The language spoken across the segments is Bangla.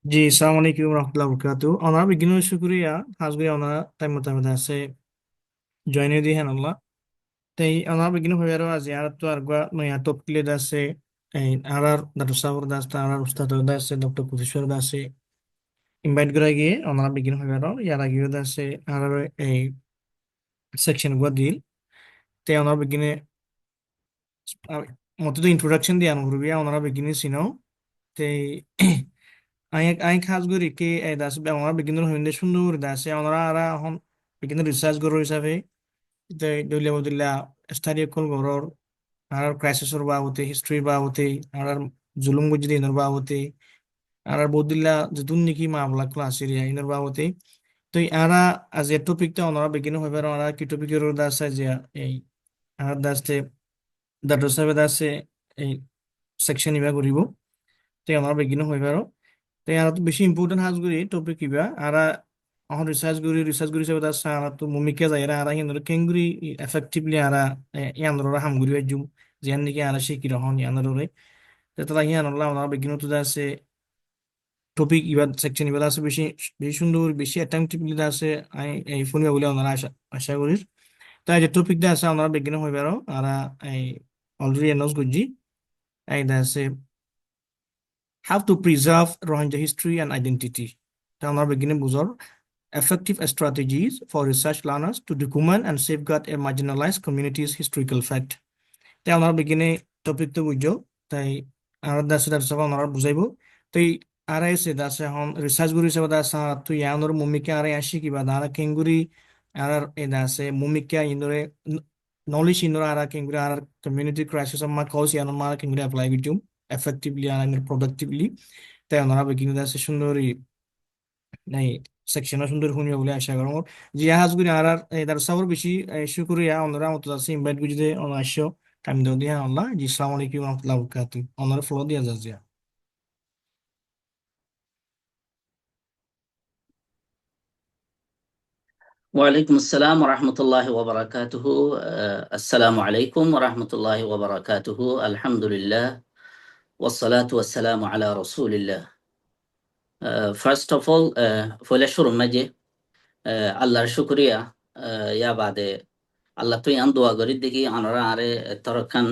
জি, আসসালামু আলাইকুম রহমতুল্লাহ বরকাতু। ওনারা বিজ্ঞান শুক্রিয়া হাজগুড়ি ওনারা টাইম মতো আছে জয়েন দি হ্যান আল্লাহ তাই ওনারা বিজ্ঞান হয়ে আজ আর তো আর গা নয়া টপ ক্লিয়ে আছে এই আর ডক্টর সাবর দাস আর উস্তাদ দাস আছে ডক্টর কুতেশ্বর দাস আছে ইনভাইট করে গিয়ে ওনারা বিজ্ঞান হয়ে ইয়ার আগে আছে আর এই সেকশন গুয়া দিল তাই ওনারা বিজ্ঞানে মতো তো ইন্ট্রোডাকশন দিয়ে আনো করবি ওনারা বিজ্ঞানী চিনো তাই আই খাস করি কে এই দাস ওনারা বিজ্ঞানের হইন্দে সুন্দর দাসে ওনারা আর এখন বিজ্ঞানের রিসার্চ গরো হিসাবে দলীয় বদলিয়া স্টাডি কল গরর আর ক্রাইসিসর বাবতে হিস্ট্রি বাবতে আর জুলুম বুঝিদিনের বাবতে আর বদলিয়া যেতুন নাকি মামলা ক্লাস এরিয়া ইনের বাবতে তো আরা আজ এ টপিকটা ওনারা বিজ্ঞান হইবে ওনারা কি টপিকের দাস যে এই আর দাসতে দাটো সাহেব দাসে এই সেকশন ইবা করিব তো আমার বিজ্ঞান হইবে তাই আর তো বেশি ইম্পর্টেন্ট হাজ করি টপিক কিবা আর এখন রিসার্চ করি সব তার আর তো মুমিকে যায় আর হিন্দর কেঙ্গুরি এফেক্টিভলি আর ইয়ানর হামগুরি বাজুম যেন নাকি আর শিখি রহন ইয়ানর রে তারা ইয়ান আল্লাহ আমার বিজ্ঞান তো আছে টপিক ইবা সেকশন ইবা আছে বেশি বেশি সুন্দর বেশি অ্যাটেন্টিভলি আছে আই এই ফোন বলে ওনারা আশা আশা করি তাই যে টপিক দা আছে ওনারা বিজ্ঞান হইবে আর এই অলরেডি অ্যানাউন্স করছি এই দা আছে how to preserve Rohingya history and identity তা আমরা beginning বুঝর effective strategies for research learners to document and safeguard a marginalized community's historical fact তাই আমরা beginning টপিক তো বুঝো তাই আর দাসে দাসে আমরা বুঝাইবো তাই আর এসে দাসে এখন রিসার্চ গুরি হিসেবে দাসা তুই ইয়ানোর মুমিকে আর আসি কিবা দারা কেঙ্গুরি আর এ দাসে মুমিকে ইন্দোরে নলেজ ইন্দোর আর কেঙ্গুরি আর কমিউনিটি ক্রাইসিস মা কজ ইয়ানোর মা কেঙ্গুরি অ্যাপ্লাই করছুম effectively and productively তাই ওনারা বেগিনে আছে সুন্দরী নাই সেকশনে সুন্দর শুনিয়া বলে আশা করো যে হাজগুড়ি আর তার সবর বেশি শুক্রিয়া ওনারা মতো আছে ইনভাইট বুঝতে অনাশ্য টাইম দাও দিয়া আল্লাহ জি আসসালামু আলাইকুম রহমতুল্লাহ বরকাতুহু ওনারা ফলো দিয়া যা وعليكم السلام ورحمة الله وبركاته. السلام عليكم ورحمة الله وبركاته. الحمد لله والصلاة والسلام على رسول الله. First of all, ফলে শুরু মাঝে আল্লাহর শুকরিয়া ইয়া বাদে আল্লাহ তুই আন দোয়া করি দেখি আনরা আরে তরকান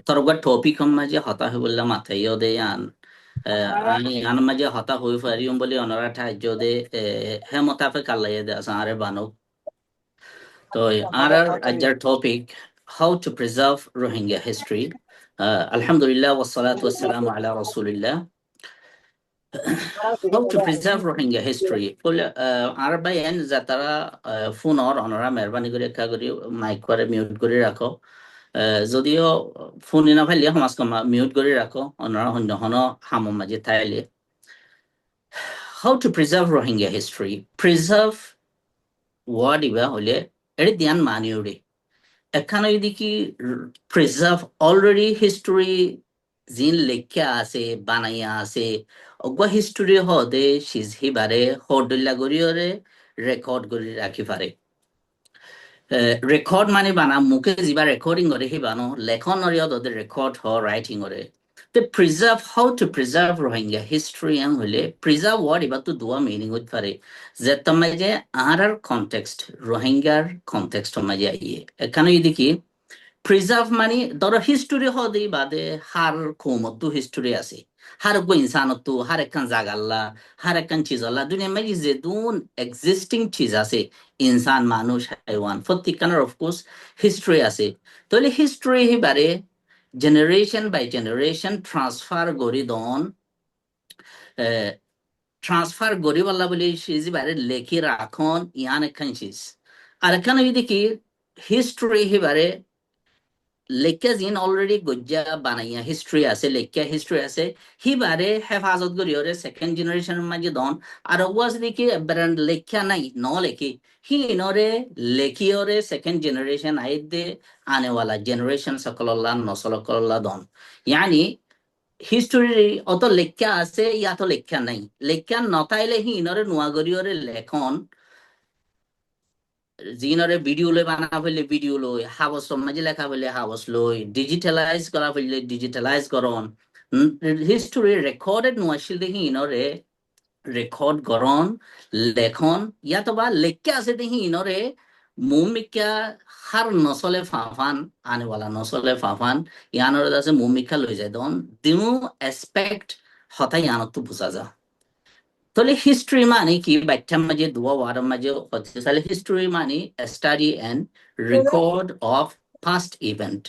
তরকার টপিক মাঝে হতা হই বললাম মাথায় দে আন আমি আন মাঝে হতা হই পারিম বলে অনরা ঠাইজ দে হে মোতাবেক আল্লাহ দে আসা আরে বানো তো our ajjar topic how to preserve Rohingya history. Alhamdulillah wassalatu wassalamu ala rasulillah. How to preserve Rohingya history. বলে আর ভাই এন যাতারা ফোনৰ অনৰা মেহৰবানি কৰি একটা কৰি মাইক করে মিউট কৰি রাখো যদিও ফোন না ফাইলে সমাজ মিউট কৰি রাখো অনৰা হন্য হন হামম মাঝে থাইলে how to preserve Rohingya history. Preserve word ইবা হলে এর ধ্যান মানিওরে এখানে যদি কি প্রিজার্ভ অলরেডি হিস্টোরি জিন লেখা আছে বানাইয়া আছে অগা হিস্টোরি হদে সিজহি বারে হডল্লা গরিয়রে রেকর্ড করে রাখি পারে রেকর্ড মানে বানা মুখে যিবা রেকর্ডিং করে হি বানো লেখন অরিয়ত ওদের রেকর্ড হ রাইটিং করে তো preserve how to preserve Rohingya history N হলে প্রিজার্ভ ওয়ার্ড এবার তো দুয়া মিনিং হতে পারে যে তোমায় যে আর কনটেক্সট রোহিঙ্গার কনটেক্সট মাঝে আইয়ে এখানে যদি কি প্রিজার্ভ মানে ধরো হিস্টোরি হদি বাদে হার কৌমতো হিস্টোরি আছে হার গো ইনসানতো হার একখান জাগাল্লা হার একখান চিজ আল্লাহ দুনিয়া মাঝে যে দুন এক্সিস্টিং চিজ আছে ইনসান মানুষ হাইওয়ান প্রত্যেকখানের অফকোর্স হিস্ট্রি আছে তাহলে হিস্ট্রি হিবারে জেনারেশন বাই জেনারেশন ট্রান্সফার গরি দন ট্রান্সফার গরি বললা বলে সে বারে লেখি রাখন ইয়ান একখান চিজ আর এখানে যদি কি হিস্ট্রি হিবারে লেখা জিন অলরেডি গজ্জা বানাইয়া হিস্ট্রি আছে লেখা হিস্ট্রি আছে হিবারে হেফাজত করি ওরে সেকেন্ড জেনারেশনের মাঝে দন আর ওয়াজ দেখি ব্র্যান্ড লেখা নাই ন লেখি হি ইনরে লেখি ওরে সেকেন্ড জেনারেশন আইদে আনেওয়ালা জেনারেশন সকল্লাহ নসলকল্লাহ দন ইয়ানি হিস্টোরি অত লেখা আছে ইয়াত লেখা নাই লেখা নতাইলে হি ইনরে নোয়া করি ওরে লেখন জিনরে ভিডিও লই বানা ফেললে ভিডিও লই হাবস মাঝে লেখা ফেললে হাবস লই ডিজিটালাইজ করা ফেললে ডিজিটালাইজ করন হিস্টোরি রেকর্ডেড নোয়াশিল দেখি ইনরে রেকর্ড গরন লেখন ইয়াতবা লেখকে আছে দেখি ইনরে মুমিকা হার নচলে ফাফান আনেওয়ালা নচলে ফাফান ইয়ানরে আছে মুমিকা লৈ যায় দন দিও এসপেক্ট হতাই ইয়ানতো বুঝা যা তাহলে হিস্ট্রি মানে কি বাচ্চার মাঝে দুয়া ওয়ারের মাঝে হচ্ছে তাহলে হিস্ট্রি মানে study and record of past event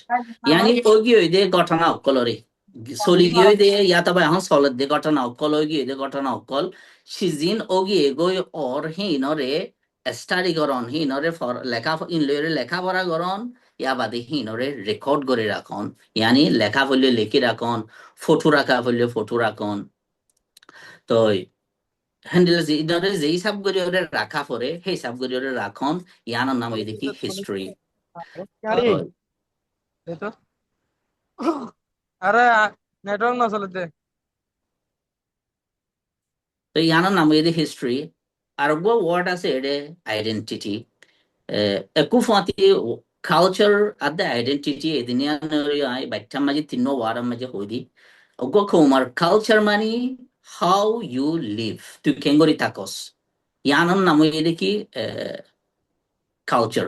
ইয়ানি ওগি ওই দে ঘটনা অকলরে চলি গিয়ে দে ইয়াত আবার এখন চলত দে ঘটনা অকল ওই গিয়ে দে ঘটনা অকল সিজিন ওগি এগোই অর হিনরে স্টাডি করন হিনরে লেখা ইনলরে লেখাপড়া করন ইয়া বাদে হিনরে রেকর্ড করে রাখন ইয়ানি লেখা ফলে লেখি রাখন ফটো রাখা ফলে ফটো রাখন তো হ্যান্ডেল ইদরে যেই সাবগুলি ওরে রাখা পরে সেই সাবগুলি ওরে রাখন ইয়ানোর নাম এই দেখি হিস্ট্রি আরে এই তো আরে নেটওয়ার্ক না চলতে তো ইয়ানোর নাম এই হিস্ট্রি আর ওয়ার্ড আছে এডে আইডেন্টিটি একু ফাঁতি কালচার আর দ্য আইডেন্টিটি এদিনিয়া বাচ্চার মাঝে তিন ওয়ার্ডের মাঝে হই দি অগ্য খৌমার কালচার মানে হাউ ইউ লিভ তুই কেঙ্গরি থাকস ইয়ানোর নাম এই দেখি কালচার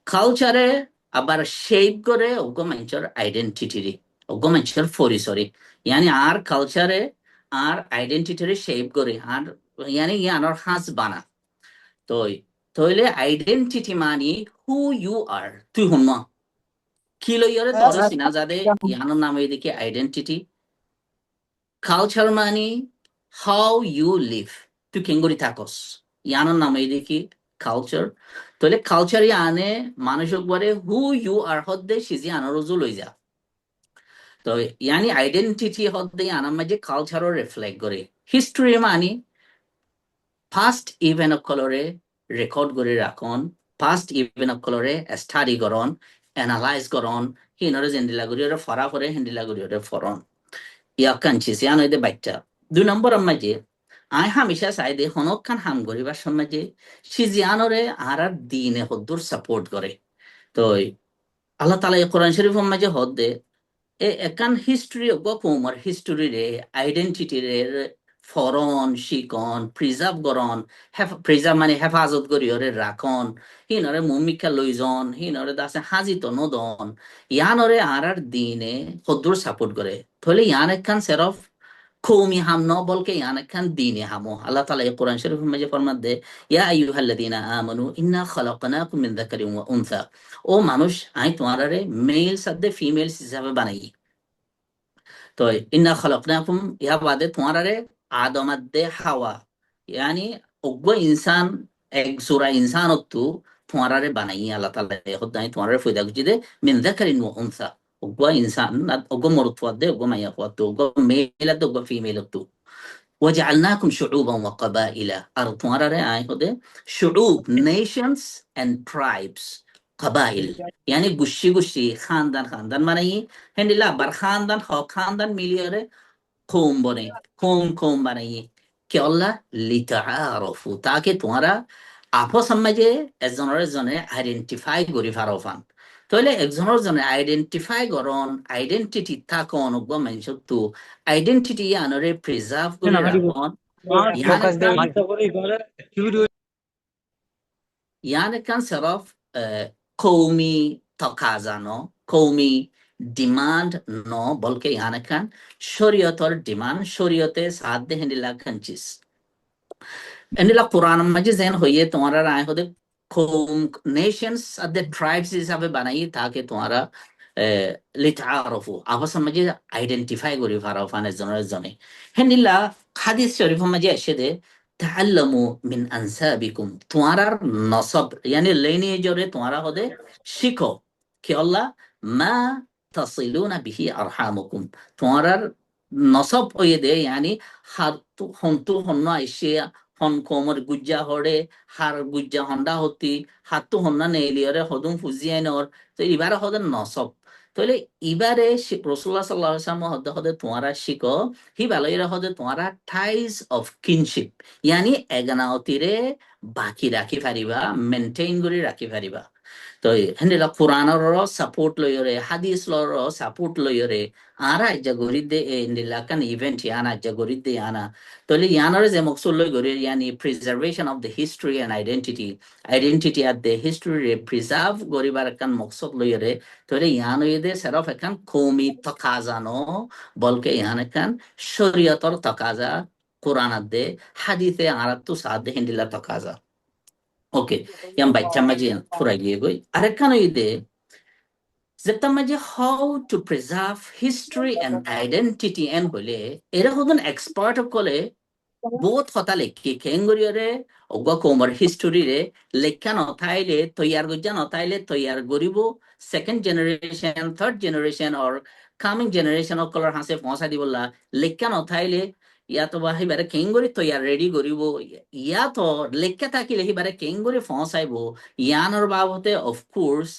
কালচারে আবার শেপ করে ওগো মানুষের আইডেন্টিটি ওগো মানুষের পরিচয় ইয়ানি আর কালচারে আর আইডেন্টিটি শেপ করে আর ইয়ানি ইয়ানোর হাঁস বানা তো তইলে আইডেন্টিটি মানে হু ইউ আর তুই হুন কি লইয়রে তোর চিনা যাদে ইয়ানোর নাম এদিকে আইডেন্টিটি কালচার মানে হাউ ইউ লিভ তুই কেঙ্গরি থাকস ইয়ানোর নাম এদিকে কালচার তাহলে কালচার আনে মানুষক বলে হু ইউ আর হদ্দে সিজি আনারজু লই যা তো ইয়ানি আইডেন্টিটি হদ্দে আনার মাঝে কালচারও রিফ্লেক্ট করে হিস্ট্রি মানে ফার্স্ট ইভেন্ট কলরে রেকর্ড করে রাখন ফার্স্ট ইভেন্ট কলরে স্টাডি করন এনালাইজ করন হিনরে জেন্ডিলা গুড়িয়রে ফরা ফরে হেন্ডিলা গুড়িয়রে ফরন ইয়া কাঞ্চিস ইয়ান হইতে বাচ্চা 2 নম্বর মাঝে আই হামেশা চাই দে হনক খান হাম গরিবার সমাজে সিজিয়ানরে আর দিনে হদ্দুর সাপোর্ট করে তো আল্লাহ তালা কোরআন শরীফের মাঝে হদ দে একান হিস্ট্রি গকুমার হিস্ট্রি রে আইডেন্টিটি রে ফরন শিকন প্রিজার্ভ করন প্রিজার্ভ মানে হেফাজত করি ওরে রাখন হিনরে মুমিকা লইজন হিনরে দাসে হাজিত নদন ইয়ানরে আর দিনে হদ্দুর সাপোর্ট করে তাহলে ইয়ান একান সেরফ কৌমি হাম ন বলকে ইয়ান একান দিনে হামো আল্লাহ তাআলা এই কোরআন শরীফের মাঝে ফরমান দে ইয়া আইয়ুহাল্লাযীনা আমানু ইন্না খালাকনাকুম মিন যাকারিন ওয়া উনসা ও মানুষ আই তোমারে মেলস আর ফিমেলস হিসাবে বানাই তো ইন্না খালাকনাকুম ইয়া বাদে তোমারে আদম আর হাওয়া ইয়ানি অগ্য ইনসান এক সূরা ইনসানতু তোমারে বানাই আল্লাহ তাআলা হদাই তোমারে ফয়দা গুজি দে মিন যাকারিন ওয়া উনসা অগ্য ইনসান অগ্য মরদ ফাদে অগ্য মাইয়া ফাদে অগ্য মেল আর অগ্য ফিমেল তু وجعلناكم شعوبا وقبائل أرطوارة آي هده شعوب nations and tribes قبائل يعني قشي خاندان ماني هندي لا بر خاندان مليارة قوم بني قوم بني कि अल्लाह लिताआरफु ताकि तुम्हारा आपस समझे একজনের জনে আইডেন্টিফাই করি ফারফান তাহলে একজনের জনে আইডেন্টিফাই করন আইডেন্টিটি থাকন অগ্য মানুষ তো আইডেন্টিটি আনরে প্রিজার্ভ করে রাখুন يعني كان صرف قومي تقاضا نو قومي ডিমান্ড ন বলকে ইয়ানে খান শরীয়তর ডিমান্ড শরীয়তে সাথ দে হেন্ডিলা খানচিস হেন্ডিলা কোরআন মাঝে যেন হইয়ে তোমারা রায় হদে কৌম নেশনস আর দ্য ট্রাইবস হিসাবে বানাই তাকে তোমারা লিতাআরফু আপস মাঝে আইডেন্টিফাই করি ফারাফান জনের জনে হেন্ডিলা হাদিস শরীফ মাঝে এসে দে تعلموا من أنسابكم তোমারা নসব يعني lineage তোমারা হদে শিখো কি আল্লাহ মা تصلون به أرحامكم তোমারা নসব হয়ে দে يعني হাতু হন্তু হন্ন আইসিয়া হন কোমর গুজ্জা হড়ে হার গুজ্জা হন্ডা হতি হাতু হন্না নেলিয়রে হদুম ফুজিয়াইনর তো এবারে হদে নসব তাহলে এবারে রাসূলুল্লাহ সাল্লাল্লাহু আলাইহি ওয়াসাল্লাম হদে তোমারা শিখো হি ভালোইরা হদে তোমারা ঠাইজ অফ কিনশিপ ইয়ানি এগানাওতিরে বাকি রাখি পারিবা মেনটেইন করে রাখি পারিবা তো হেন্দিলা কোরআনরও সাপোর্ট লইরে হাদিস লরও সাপোর্ট লইরে আরা জাগরিদে হেন্দিলা কান ইভেন্ট ইয়ানা জাগরিদে ইয়ানা তলে ইয়ানার যে মকসুদ লই গরি ইয়ানি preservation of the history and identity আর দ্য হিস্ট্রি প্রিজার্ভ গরিবার কান মকসুদ লইরে তলে ইয়ান ইদে সেরফ একান কওমি তাকাজানো বলকে ইয়ান কান শরীয়তর তাকাজা কোরআন দে হাদিসে আরাতু সাদে হেন্দিলা তাকাজা ওকে yang baca maji yang pura goi arekan ide zeta maji how to preserve history and identity and bole era hodon expert kole বহুত কথা লেখি কেঙ্গরিয়রে অগা কোমর হিস্টোরি রে লেখা নথাইলে তৈয়ার গজ্জা নথাইলে তৈয়ার গরিব second generation third generation or coming generation colour হাসে পৌঁছা দিবলা লেখা নথাইলে ইয়া তো বা হিবারে কেঙ্গরি তৈয়ার রেডি গরিব ইয়া তো লেখা থাকিলে হিবারে কেঙ্গরি পৌঁছাইব ইয়ানোর বাবতে অফকোর্স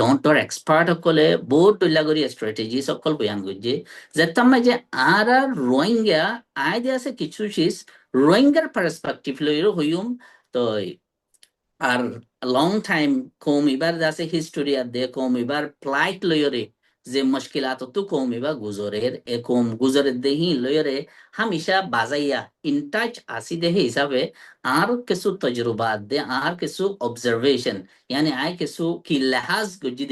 ডন্টর এক্সপার্ট সকলে বহুত দৈলা করি স্ট্র্যাটেজি সকল বয়ান গজ্জে যেতাম যে আর রোহিঙ্গা আইডিয়া আছে কিছু শিস রোহিঙ্গার পার্সপেক্টিভ লইরো হইম তো আর লং টাইম কম এবার আছে হিস্টোরি আর দে কম এবার প্লাইট লইরে যে মুশকিলাত তো কম এবার গুজরের এ কম গুজরের দেহি লইরে হামেশা বাজাইয়া ইন টাচ আসি দেহে হিসাবে আর কিছু তজরুবাত দে আর কিছু অবজারভেশন यानी आय কিছু কি লহাজ গজি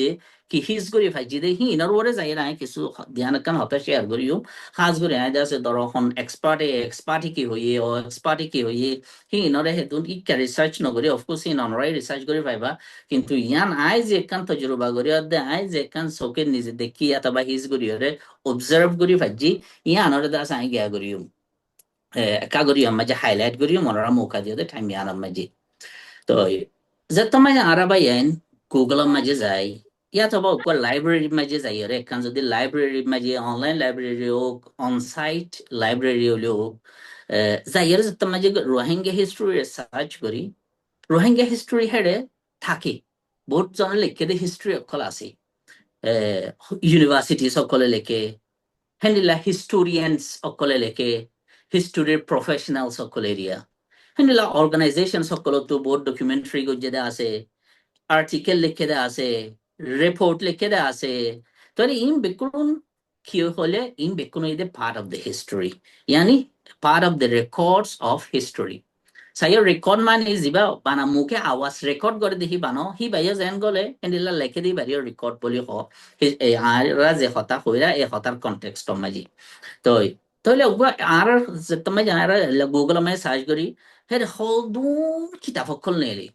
কি হিজ গরি ফাজি দে হি নর ওরে যাই আয় কিছু ধ্যান কান হতা শেয়ার করিও খাস করে আয় দাসে দরখন এক্সপার্ট কি হইয়ে ও এক্সপার্ট কি হইয়ে হি নরে হেতুন ইকা রিসার্চ নগরি অফকোর্স হি ননরাই রিসার্চ করি পাইবা কিন্তু ইয়ান আয় যে কান তজরুবা করি অদে আয় যে কান সোকে নিজে দেখি অথবা হিজ গরি ওরে অবজার্ভ করি ফাজি ইয়ান ওরে দাস আয় গিয়া করিও কাগরি আমাজে হাইলাইট করিও মনরা মুখা দিয়ে টাইম ইয়ান আমাজে তো যেতমাই আরাবাইন গুগল মাঝে যাই ইয়াত হব লাইব্রেরি মাঝে যাই আর একখান যদি লাইব্রেরি মাঝে অনলাইন লাইব্রেরি হোক অন সাইট লাইব্রেরি হলে হোক যাই আর যেতমাই রোহিঙ্গা হিস্ট্রি রিসার্চ করি রোহিঙ্গা হিস্ট্রি হেডে থাকে বহুত জনে লিখে দে হিস্ট্রি অকল আছে ইউনিভার্সিটি সকলে লেখে হেন্ডিলা হিস্টোরিয়ানস সকলে লেখে হিস্টোরির প্রফেশনাল সকল এরিয়া হেন্ডিলা অর্গানাইজেশন সকলতো বহুত ডকুমেন্টারি গজ্জে আছে আর্টিকেল লিখে দেওয়া আছে রিপোর্ট লিখে দেওয়া আছে তাহলে ইন বেকুন কি হলে ইন বেকুন ইদে পার্ট অফ দ্য হিস্টোরি ইয়ানি part of the records of history সাইও রেকর্ড মানে যিবা বানা মুখে আওয়াজ রেকর্ড করে দেখি বানো হি বাইয়া যেন গলে এন্ডিলা লেখে দি বারিও রেকর্ড বলি হ এই আরা যে হতা হইরা এই হতার কনটেক্সট মাজি তো তাহলে আর তুমি জানারা গুগল মে সার্চ করি হে হদুন কিতাব সকল নেলি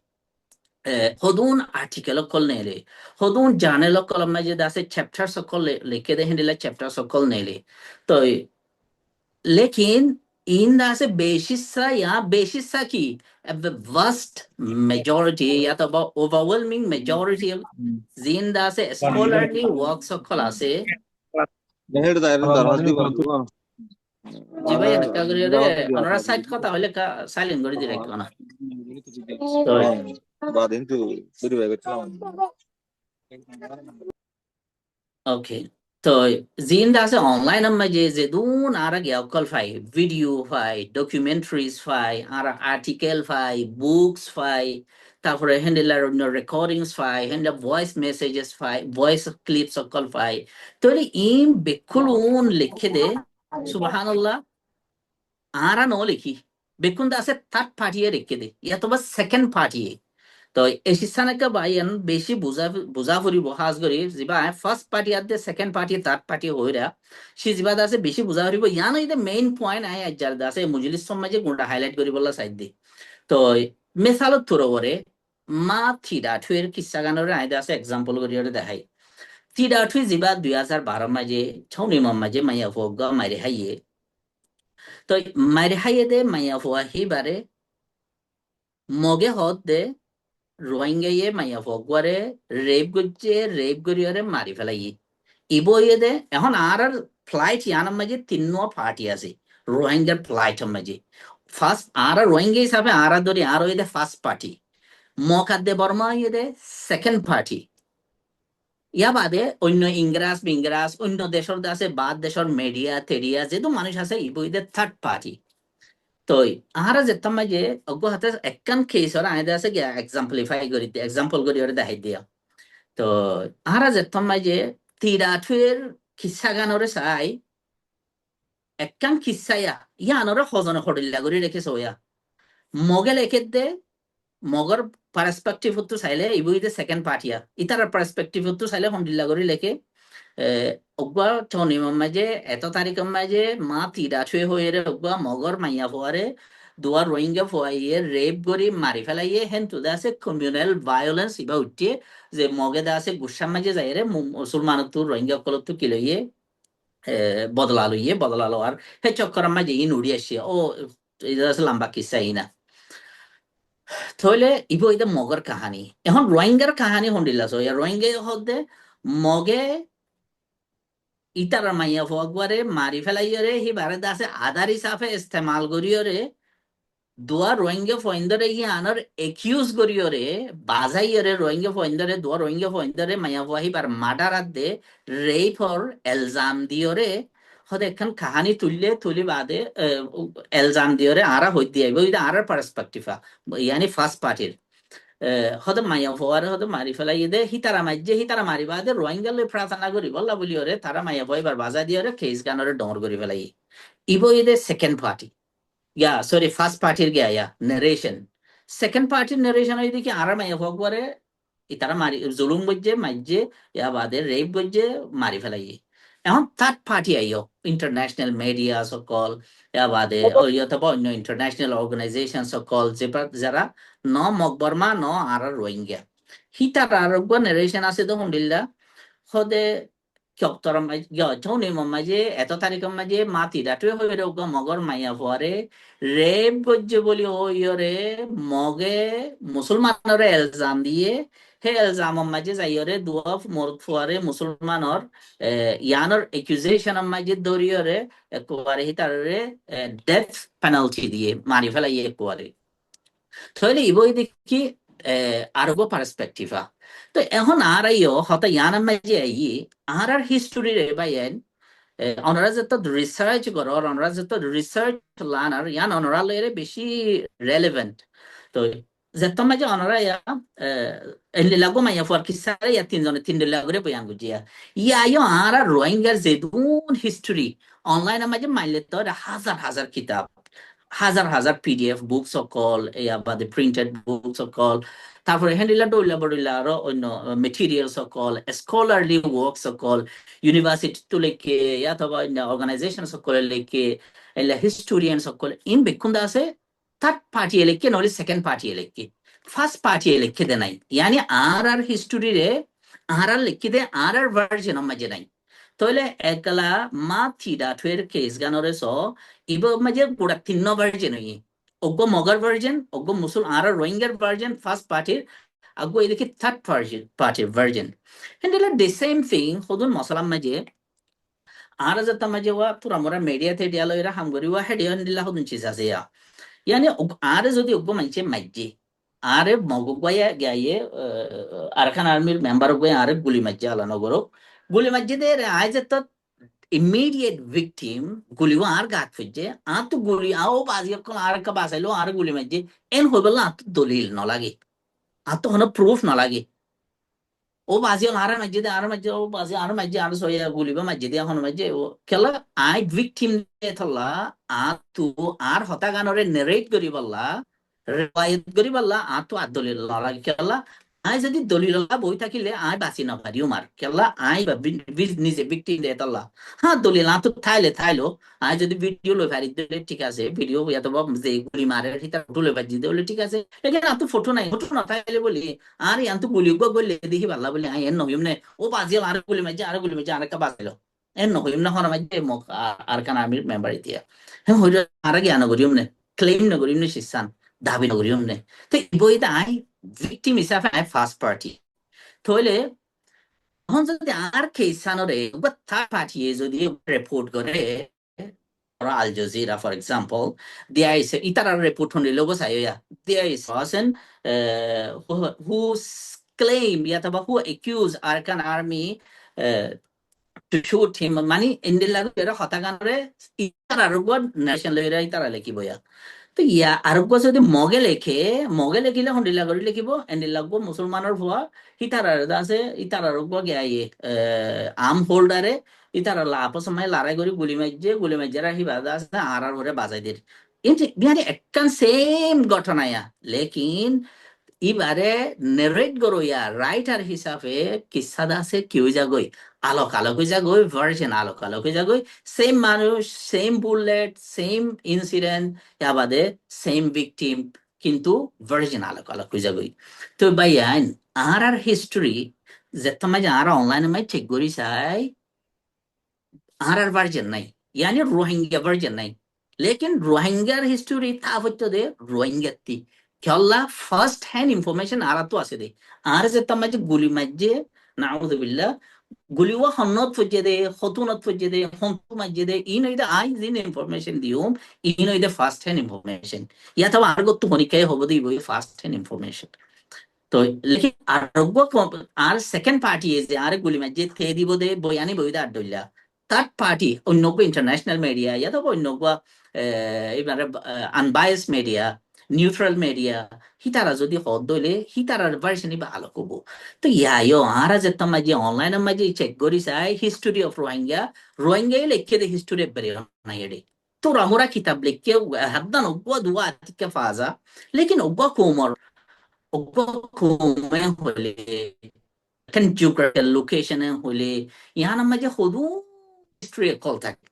হদুন আর্টিকেল সকল নেলে হদুন জার্নাল সকল মাঝে আছে চ্যাপ্টার সকল লিখে দে হেন্ডিলা চ্যাপ্টার সকল নেলে তো लेकिन इन से बेसिसा की vast majority या तो overwhelming majority जिन से scholarly works সকল আছে জি ভাই একটা করে রে ওনারা সাইড কথা হইলে সাইলেন্ট করে দিলে কেন তো بعدين تو سوري بقى ওকে তো জিন আছে অনলাইন মাঝে যে দুন আর গিয়া কল ফাই ভিডিও ফাই ডকুমেন্টারিজ ফাই আর আর্টিকেল ফাই বুকস ফাই তারপরে হ্যান্ডেলার রেকর্ডিংস ফাই হ্যান্ডেল ভয়েস মেসেজেস ফাই ভয়েস ক্লিপস সকল ফাই তাহলে ইন বেকুলুন লিখে দে সুবহানাল্লাহ আরা ন লিখি বেকুন আছে থার্ড পার্টিয়ে রেখে দে ইয়া তো বা সেকেন্ড পার্টিয়ে তো এই শিক্ষানাকে বাইন বেশি বুঝা ফুরিব সাজ করি যা ফার্স্ট পার্টি আছে সেকেন্ড পার্টি থার্ড পার্টি হইরা সে যা আছে বেশি বুঝা ফুরিব ইয়ানো এটা মেইন পয়েন্ট আই আজার আছে মজলিস সমাজে গুণটা হাইলাইট করি বলা সাইড দি তো মেসালত তোররে মা থিডা থুয়ের কিসা গানের আইদা আছে এক্সাম্পল করি দেখাই থিডা থুই যা 2012 মাঝে ছৌনি মাঝে মাইয়া ফোগা মাইরে হাইয়ে তো মাইরে হাইয়ে দে মাইয়া ফোয়া হিবারে মগে হদ দে রোহিঙ্গা মাইয়া ফগুয়ারে রেপ করিয়ারে মারি ফেলাই ইবইয়ে দে এখন আর ফ্লাইট ইয়ানার মাঝে 3 পার্টি আছে রোহিঙ্গার ফ্লাইটের মাঝে ফার্স্ট আর রোহিঙ্গা হিসাবে আর ধরি আর ওই দে ফার্স্ট পার্টি মকাদ্দে বর্মা ইয়ে দে সেকেন্ড পার্টি ইয়া বাদে অন্য ইংরাজ অন্য দেশের আছে বাদ দেশের মিডিয়া তেরিয়া যেহেতু মানুষ আছে ইবই দে থার্ড পার্টি তো আহারা যেতাম যে অজ্ঞ হাতে একখান কেস ওরা আইদা আছে গিয়া এক্সাম্পলিফাই করি এক্সাম্পল করি ওরা দেখাই দিয়া তো আহারা যেতাম যে তিরাঠুয়ের খিসা গান ওরে চাই একখান খিসাইয়া ইয়ান ওরা হজনে হরিল্লা করে রেখেছে ওয়া মগে লেখে দে মগর পার্সপেক্টিভ হতো চাইলে ইবুইতে সেকেন্ড পার্টিয়া ইতার পার্সপেক্টিভ হতো চাইলে হন্ডিল্লা করে লেখে অব্বা টনি মাঝে এত তারিখ মাঝে মা তিরা ছুঁয়ে হয়ে রে অব্বা মগর মাইয়া ফোয়ারে দুয়ার রোহিঙ্গা ফোয়াইয়ে রেপ করি মারি ফেলাইয়ে হেন তো আছে কমিউনাল ভায়োলেন্স ইবা উঠিয়ে যে মগে দা আছে গুসার মাঝে যাই রে মুসলমান তো রোহিঙ্গা কলত তো কিলইয়ে বদলা লওয়ার হে চক্কর মাঝে ইন উড়ি আসছে ও এটা আছে লম্বা কিসা ইনা তাহলে ইবো এটা মগর কাহানি এখন রোহিঙ্গার কাহানি হন্ডিল্লা রোহিঙ্গা হতে মগে ইতার মাইয়া ফকবারে মারি ফেলাইয়রে হি বারে দাসে আধার হিসাবে ইস্তেমাল করিয়রে দুয়া রোহিঙ্গা ফইন্দরে ই আনার একিউজ করিয়রে বাজাইয়রে রোহিঙ্গা ফইন্দরে দুয়া রোহিঙ্গা ফইন্দরে মাইয়া ফহি বার মার্ডার দে রেপ অর এলজাম দিয়রে হদে একখান কাহানি তুলি বাদে এলজাম দিয়রে আরা হই দিয়াইব এটা আরার পার্সপেক্টিভা ইয়ানি ফার্স্ট পার্টির হয়তো মাইয়া ফোয়ারে হয়তো মারি ফেলাই দে হিতারা মারিবা দে রোহিঙ্গা লই প্রার্থনা করি বল্লা বলি ওরে তারা মাইয়া ফো এবার বাজা দিয়ে ওরে খেস গানরে ডর করি ফেলাই ইবো ইদে সেকেন্ড পার্টি সরি ফার্স্ট পার্টির গিয়া নারেশন সেকেন্ড পার্টির নারেশন হইতে কি আরা মাইয়া ফো করে ইতারা মারি জুলুম বজ্জে মাইজে ইয়া বাদে রেপ বজ্জে মারি ফেলাই এখন থার্ড পার্টি আইও ইন্টারন্যাশনাল মিডিয়া সকল ইয়া বাদে অথবা অন্য ইন্টারন্যাশনাল অর্গানাইজেশন সকল যারা ন মকবরমা ন আর রোহিঙ্গা হিতার আরোগ্য নারেশন আছে তো হুন্ডিল্লা হদে 격තර한 저는 뭐마지 에터 타리건 마지 마티다 트웨 호이로가 먹을 마야 포아레 রেপ গজ্জে বলি ওইরে মগে মুসলমানরে এলজাম দিয়ে হে এলজাম মাঝে যাইরে দুয়া মরদ ফুয়ারে মুসলমানর ইয়ানর একুজেশন মাঝে দরিয়রে একবারে হিতারে ডেথ পেনাল্টি দিয়ে মারি ফেলাই একবারে তাহলে ইবই দেখি আরো পার্সপেক্টিভা তো এখন আর আইও হতা ইয়ান মাঝে আই আর হিস্টোরি রে বাইন ওনারা যত রিসার্চ করো ওনারা যত রিসার্চ লানার ইয়ান ওনারা লয়ের বেশি রেলেভেন্ট তো যত মাঝে ওনারা ইয়া এলি লাগো মাইয়া ফর কিসারে ইয়া তিনজনে লাগরে বয়ান গুজিয়া ইয়া আইও আর রোহিঙ্গার যেদুন হিস্টোরি অনলাইন মাঝে মাইলে তো হাজার হাজার কিতাব হাজার হাজার পিডিএফ বুক সকল ইয়া বাদে প্রিন্টেড বুক সকল তারপরে হ্যান্ডিলা ডইলা বড়িলা আরো অন্য মেটেরিয়াল সকল স্কলারলি ওয়ার্ক সকল ইউনিভার্সিটি তো লেখে অথবা অন্য অর্গানাইজেশন সকলে লেখে এলা হিস্টোরিয়ান সকল ইন বেকুন্দা আছে থার্ড পার্টি লেখে নহলে সেকেন্ড পার্টি লেখে ফার্স্ট পার্টি লেখে দে নাই ইয়ানি আর হিস্টোরি রে আর লেখে দে আর ভার্জন মাঝে নাই তাহলে একলা মা থিডা থুয়ের কেস গানরে স ইব মাঝে পুরা তিন্ন ভার্জন হই অগ্গ মগর ভার্জন অগ্গ মুসল আর রোহিঙ্গার ভার্জন ফার্স্ট পার্টির আগো এদিকে থার্ড পার্টির version handle the same thing হদুন মসলাম মাঝে আর যাতা মাঝে ওয়া পুরা মোরা মিডিয়া তে ডিয়ালো এরা হামগরি ওয়া হেডিয়ন দিলা হদুন চিজ আছে ইয়ানি আর যদি অগ্গ মাইছে মাইজে আরে মগবায়া গায়ে আরখান আর্মির মেম্বার গয়ে আরে গুলি মাইজে আলানগর গুলি মাইজে দে আইজ তো immediate victim গুলিও আর গাত ফুজে আর তো গুলি আও বাজি কোন আর কা বাসাইলো আর গুলি মাইজে এন হইবলা আর তো দলিল ন লাগে আর তো কোনো প্রুফ ন লাগে ও বাজি আর মাইজে ও বাজি আর মাইজে আর সইয়া গুলিবা মাইজে দিয়া হন মাইজে ও কেলা আই ভিকটিম দে থলা আর তো আর হতা গানরে নারেট করি বললা রিওয়ায়াত করি বললা আর তো আর দলিল ন লাগে কেলা আই যদি দলিল বই থাকিলে আই বাঁচি নপারিও মার কেলা আই নিজে ভিকটিম দে থলা হ্যাঁ দলিল তো থাইলো আই যদি ভিডিও লই ফারি দিলে ঠিক আছে ভিডিও এত যে গুলি মারে সেটা ফটো লই ফারি দিলে ঠিক আছে এখানে আর তো ফটো নাই ফটো না থাইলে বলি আর ইয়ান তো গুলি গলে দেখি ভাল্লা বলি আই এন নহিম নে ও বাজিল আর গুলি মাঝে আর কা বাজিলো এন নহিম না হন মাঝে মোক আর কান আর্মির মেম্বার দিয়া হ্যাঁ হইল আর জ্ঞান করিম নে ক্লেম না করিম নে শিসান দাবি না করিম নে তো বইটা আই ভিকটিম হিসাবে আই ফার্স্ট পার্টি তাহলে এখন যদি আর কেসানরে বা থার্ড পার্টি যদি রিপোর্ট করে Al Jazeera for example there is ইতারা রিপোর্ট হনে লোগো সাইয়া there is person who claim অথবা who accuse Arkan army shoot him মানে ইন্ডিয়ার এরা হতাগানরে ইতার আরোগ্য ন্যাশনাল এরা ইতারা লেখিব ইয়া তো ইয়া আরোগ্য যদি মগে লেখিলে হন্ডিলা কৰি লিখিব এন্ডিল লাগব মুসলমানৰ ভুয়া ইতার আছে ইতার আরোগ্য গিয়া ইয়ে আর্ম হোল্ডারে ইতারা আপস সময় লড়াই করে গুলি মাইজে রাখি বাজা আছে আর ভরে বাজাই দের কিন্তু বিহারে একখান সেম ঘটনা ইয়া লেকিন এবারে নেরেট করো ইয়া রাইটার হিসাবে কিসা দাসে কেউ যাগই আলোক হয়ে যাগই ভার্সন আলোক হয়ে যাগই সেম মানুষ সেম বুলেট সেম ইনসিডেন্ট বাদে সেম ভিকটিম কিন্তু ভার্সন আলোক হয়ে যাগই তো ভাইয়া আর হিস্টরি যে তোমার আর অনলাইনে মাই ঠিক করি চাই আর ভার্সন নাই ইয়ানি রোহিঙ্গা ভার্সন নাই लेकिन रोहिंग्यार हिस्ट्री था হচ্ছে দে রোহিঙ্গাতি খেলা ফার্স্ট হ্যান্ড ইনফরমেশন আর তো আছে দে আর যে তামাজে গুলি মাঝে নাউযুবিল্লাহ গুলিওয়া হন্নত ফজে দে হতুনত ফজে দে হন্তু মাঝে দে ইন হইদে আই জিন ইনফরমেশন দিউম ইন হইদে ফার্স্ট হ্যান্ড ইনফরমেশন ইয়া তো আর গত হনিকায় হবো দিই বই ফার্স্ট হ্যান্ড ইনফরমেশন তো লেকিন আরোগ্য আর সেকেন্ড পার্টি যে আর গুলি মাঝে থে দিব দে বয়ানি বইদা আড্ডইলা থার্ড পার্টি অন্য ইন্টারন্যাশনাল মিডিয়া ইয়া তো অন্য এবারে আনবায়াস মিডিয়া নিউট্রাল মিডিয়া হিতারা যদি হদ দইলে হিতারার ভার্সনই ভালো করবো তো ইয়াইও আর যে তোমার যে অনলাইনের মাঝে চেক করি চাই হিস্টোরি অফ রোহিঙ্গাই লেখে দে হিস্টোরি বেরে নাই এডে তো রামুরা কিতাব লেখে হাদ্দান অগ্বা দুয়া আতিকে ফাজা লেকিন অগ্বা কোমে হলে এখানে জিওগ্রাফিক্যাল লোকেশনে হলে ইহার মাঝে হদু হিস্ট্রি কল থাকে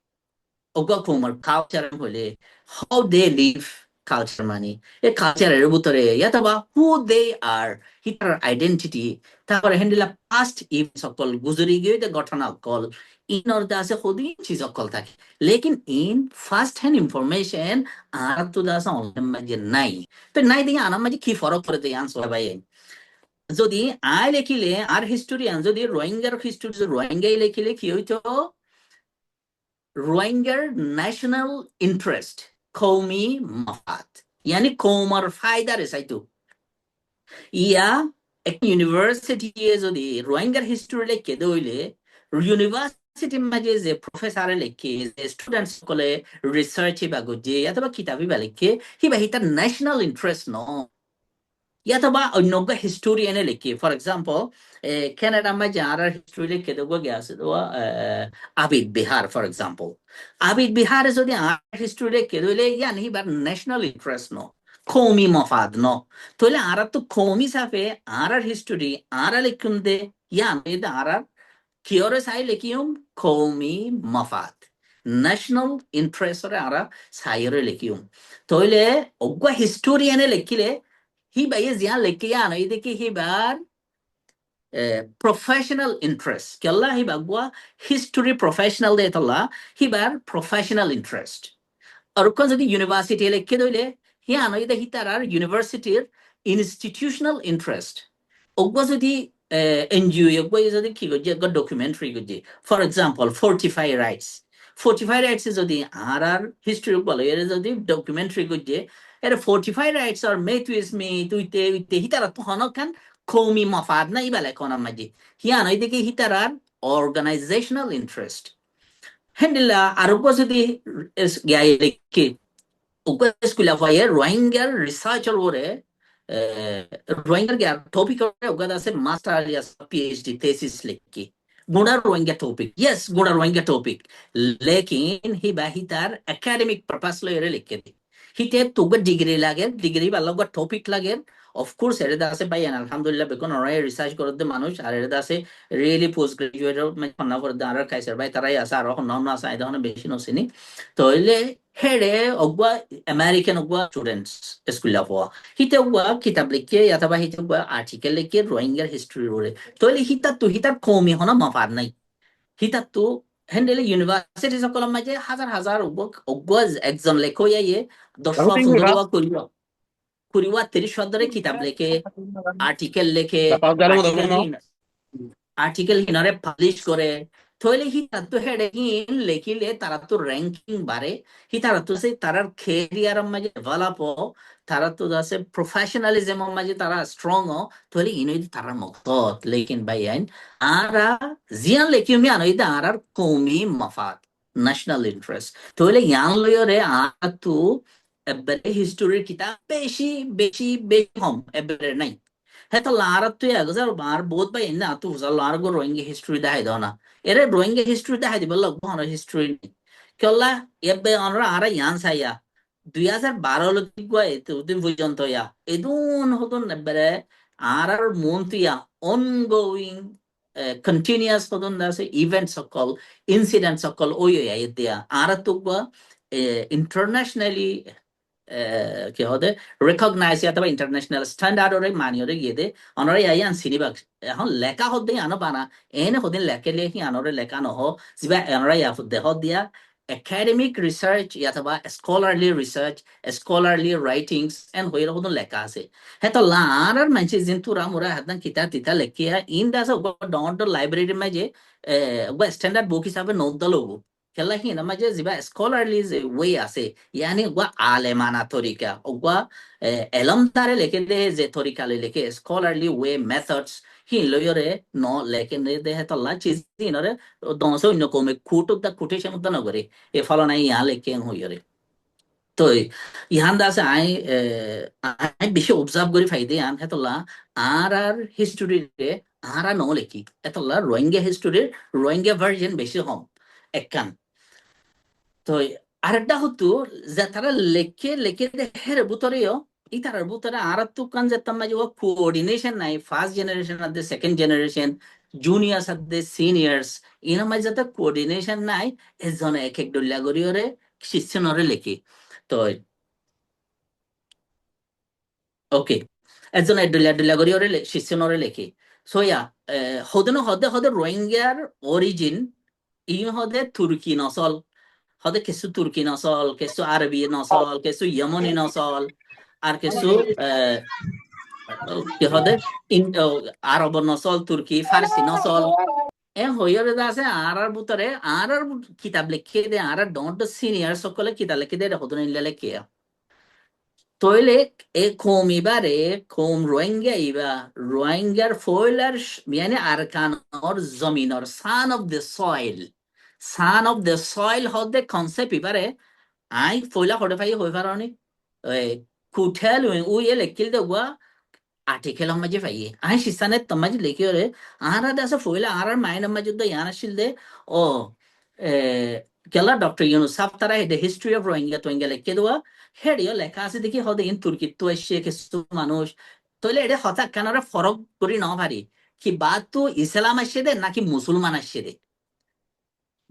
অগ্বা কোমার কালচার হলে হাউ দে লিভ কালচার মানে এই কালচারের ভিতরে ইয়াতবা হু দে আর হিটার আইডেন্টিটি তারপরে হ্যান্ডেলা পাস্ট ইভেন্ট সকল গুজরি গিয়ে ঘটনা কল ইন অর্থে আছে হদি চিজ সকল থাকে লেকিন ইন ফার্স্ট হ্যান্ড ইনফরমেশন আর তো দাসা অনলাইন মাঝে নাই তো নাই দিকে আনার মাঝে কি ফরক করে দেয় আনসার ভাই যদি আই লেখিলে আর হিস্টোরিয়ান যদি রোহিঙ্গার হিস্টোরি রোহিঙ্গাই লেখিলে কি হইতো রোহিঙ্গার ন্যাশনাল ইন্টারেস্ট কৌমি মফাদ यानी কৌমার ফায়দারে চাইতো ইয়া একটা ইউনিভার্সিটি যদি রোহিঙ্গার হিস্টোরি লেখে দইলে ইউনিভার্সিটির মাঝে যে প্রফেসরে লেখে যে স্টুডেন্টস সকলে রিসার্চ বা গজে অথবা কিতাবি বা লেখে হিবা হিতার ন্যাশনাল ইন্টারেস্ট ন অথবা অন্য হিস্টোরিয়ানে লেখে ফর এক্সাম্পল কানাডা মাঝে আর হিস্টোরি লেখে দেবো গেছে আবিদ বিহার ফর এক্সাম্পল আবিদ বিহারে যদি আর হিস্টোরি লেখে দিলে ইয়ান হিবার ন্যাশনাল ইন্টারেস্ট ন কৌমি মফাদ ন তাহলে আর তো কৌমি সাফে আর হিস্টোরি আর লিখুন দে ইয়ান আর কিয়রে চাই লিখিম কৌমি মফাদ ন্যাশনাল ইন্টারেস্ট আর সাইরে লিখিম তাহলে অজ্ঞা হিস্টোরিয়ানে লিখিলে হিবা জিয়া লেখিয়া নই দেখি হিবার professional interest kella hiba gua history professional de talla hibar professional interest আর কোন যদি ইউনিভার্সিটি লেখে দইলে হিয়া নই দেখি তার ইউনিভার্সিটির ইনস্টিটিউশনাল ইন্টারেস্ট ওগো যদি এনজিও ওগো যদি কি গজে ডকুমেন্টারি গজে ফর এক্সাম্পল ফোর্টিফাই রাইটস যদি আর হিস্ট্রি বলে এর যদি ডকুমেন্টারি গজে এর ফোর্টিফাই রাইটস আর মে তুইতে হিতারা তো হনখান কৌমি মফাদ না ইবালে কোন মাঝে হিয়া নই দেখি হিতারার অর্গানাইজেশনাল ইন্টারেস্ট হ্যান্ডেলা আর যদি গায়ে লেখে স্কুল হয় রোহিঙ্গার রিসার্চার ওরে রোহিঙ্গার টপিক ওগাদ আছে মাস্টার আলিয়াস পিএইচডি থিসিস লিখি গুণা রোহিঙ্গা টপিক ইয়েস গুণা রোহিঙ্গা টপিক লেকিন হিবা হিতার একাডেমিক পারপাস লয়ে লিখে দি হিতে তোগে ডিগ্রি বা লগা টপিক লাগে অফকোর্স এর আছে ভাই আলহামদুলিল্লাহ বেকন অরাই রিসার্চ করতে মানুষ আর এর আছে রিয়েলি পোস্ট গ্রাজুয়েট মানে ফনা করে আর কাইসার ভাই তারাই আছে আর এখন নাম না আছে আইদা বেশি নছিনি তাইলে হেডে অগবা আমেরিকান অগবা স্টুডেন্টস স্কুল অফ হিতে অগবা কিতাব লিখে অথবা হিতে অগবা আর্টিকেল লিখে রোহিঙ্গার হিস্ট্রি রোরে তাইলে হিতার কমি হনা মাফাদ নাই হিতার তো হ্যান্ডেলে ইউনিভার্সিটি সকল মাঝে হাজার অগবা একজন লেখক ইয়ে 10 kuriwa 30 ধরে কিতাব লেখে আর্টিকেল লেখে আর্টিকেল হিনারে পাবলিশ করে Toile hi tatto hede hi in lekile taratto ranking bare hi taratto se tarar career maje develop ho taratto da se professionalism maje tara strong ho toile inoid tarar moktot lekin bayan ara zian lekim ya noida arar komi mafat national interest toile yan loyore atu ebere history kitab beshi hom ebere nai heto larat tu ya gazar bar both by na tu zal lar go rohingya history dai dona ere rohingya history dai di balla go history kella ebbe onra ara yan saya 2012 lagi gua itu din পর্যন্ত ya edun hodon nebere arar montia ongoing continuous hodon dase events সকল incidents সকল ওই ya dia ara tu gua internationally কি হতে রেকগনাইজ অথবা ইন্টারন্যাশনাল স্ট্যান্ডার্ড ওরে মানি ওরে গিয়ে দে অনরে আইয়ান সিনিবাক এখন লেখা হদে আনো বানা এনে হদিন লেখে লেখি আনরে লেখা নহ জিবা অনরে ইয়া ফুদে হদ দিয়া একাডেমিক রিসার্চ অথবা scholarly research scholarly writings and হইর হদন লেখা আছে হেতো লার আর মানছি জিন্তুরা মুরা হাদান কিতা তিতা লেখিয়া ইন দাস ডন লাইব্রেরি মাঝে স্ট্যান্ডার্ড বুক হিসাবে নোট দলগো খেলা হি না মাঝে জিবা স্কলারলি ওয়ে আছে yani gua alemana torika gua elam tare leke de je torika le leke scholarly way methods hi loyore no leke ne de to la chiz no re donso no come kutuk da quotation da no gore e falo na ya leke ho yore তো ইহান দাসে আই বেশি অবজার্ভ করি ফাইদে আন হেতলা আর হিস্টোরি রে আর ন লেখি হেতলা রোহিঙ্গা হিস্টোরির রোহিঙ্গা ভার্জন বেশি হম একখান তো আরেকটা হতো যে তারা লেখে হের বুতরেও ই তারার বুতরে আর তো কান যেতাম না যে ও কোঅর্ডিনেশন নাই first generation are the second generation juniors are the seniors ইনা মাঝে যাতে কোঅর্ডিনেশন নাই এজন এক এক ডল্লা গরিয়রে শিষ্যনরে লেখি তো ওকে একজন ডল্লা গরিয়রে শিষ্যনরে লেখি সোয়া হদে রোহিঙ্গার অরিজিন ই হদে তুর্কি নসল হদে কিছু তুর্কি নসল কিছু আরবি নসল কিছু ইয়মনি নসল আর কিছু কি হদে আরব নসল তুর্কি ফার্সি নসল হইরে আছে আর বুতরে আর কিতাব লিখে দে আর ডন্ট সিনিয়র সকলে কিতাব লিখে দে হদন ইল্লা লিখে তইলে এ কোম ইবারে কোম রোহিঙ্গা ইবা রোহিঙ্গার ফয়লার মানে আরকানর জমিনর সান অফ দ্য সয়েল হদে কনসেপ্ট ইবারে আই ফয়লা হদে ফাই হই পারনি কুঠেল উই লেখিল দে গুয়া আর্টিকেল মাঝে ফাইয়ে আই সিসানে তমাজি লেখি রে আরা দাসে ফয়লা আরার মাইন মাঝে তো ইয়ান আসিল দে ও কেলা ডক্টর ইউনুস সাব তারা হে হিস্ট্রি অফ রোহিঙ্গা তোহিঙ্গা লেখে দেওয়া হেডিও লেখা আছে দেখি হদে ইন তুর্কিত তো এসে কিছু মানুষ তইলে এটা হঠাৎ কানারে ফরক করি ন পারি কি বাদ তো ইসলাম আসছে দে নাকি মুসলমান আসছে দে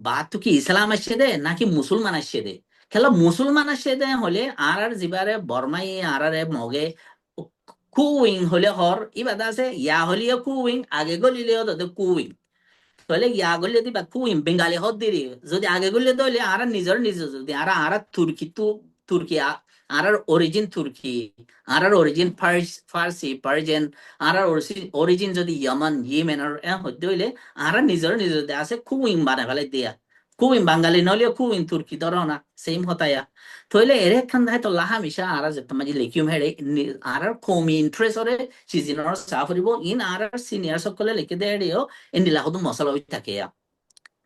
বাদ তো কি ইসলাম আসছে দে নাকি মুসলমান আসছে দে খেলা মুসলমান আসছে দে হলে আর জিবারে বর্মাই আর মগে কুইং হলে হর ইবাদ আছে ইয়া হলিও কুইং আগে গলিলেও তো কুইং তাহলে ইয়া গলে দিবা কুইং বেঙ্গালি হদ দিরি যদি আগে গলে দলে আর নিজের যদি আর তুর্কি আর অরিজিন তুর্কি আর অরিজিন ফার্সি পার্সিয়ান আর অরিজিন যদি ইয়ামান ইয়েমেনের হইতে হইলে আর নিজের আছে কুইং বানাই ফেলে দিয়া কুইং বাঙালি নলিও কুইং তুর্কি ধরো না সেম হতায়া তইলে এরে খান দাই তো লাহা মিশা আর যেত মাঝে লেকিউম হেড়ে আর কমি ইন্টারেস্ট ওরে সিজনের সাফরিব ইন আর সিনিয়র সকলে লিখে দেড়িও এন্ডিলা হদু মশলা হই থাকে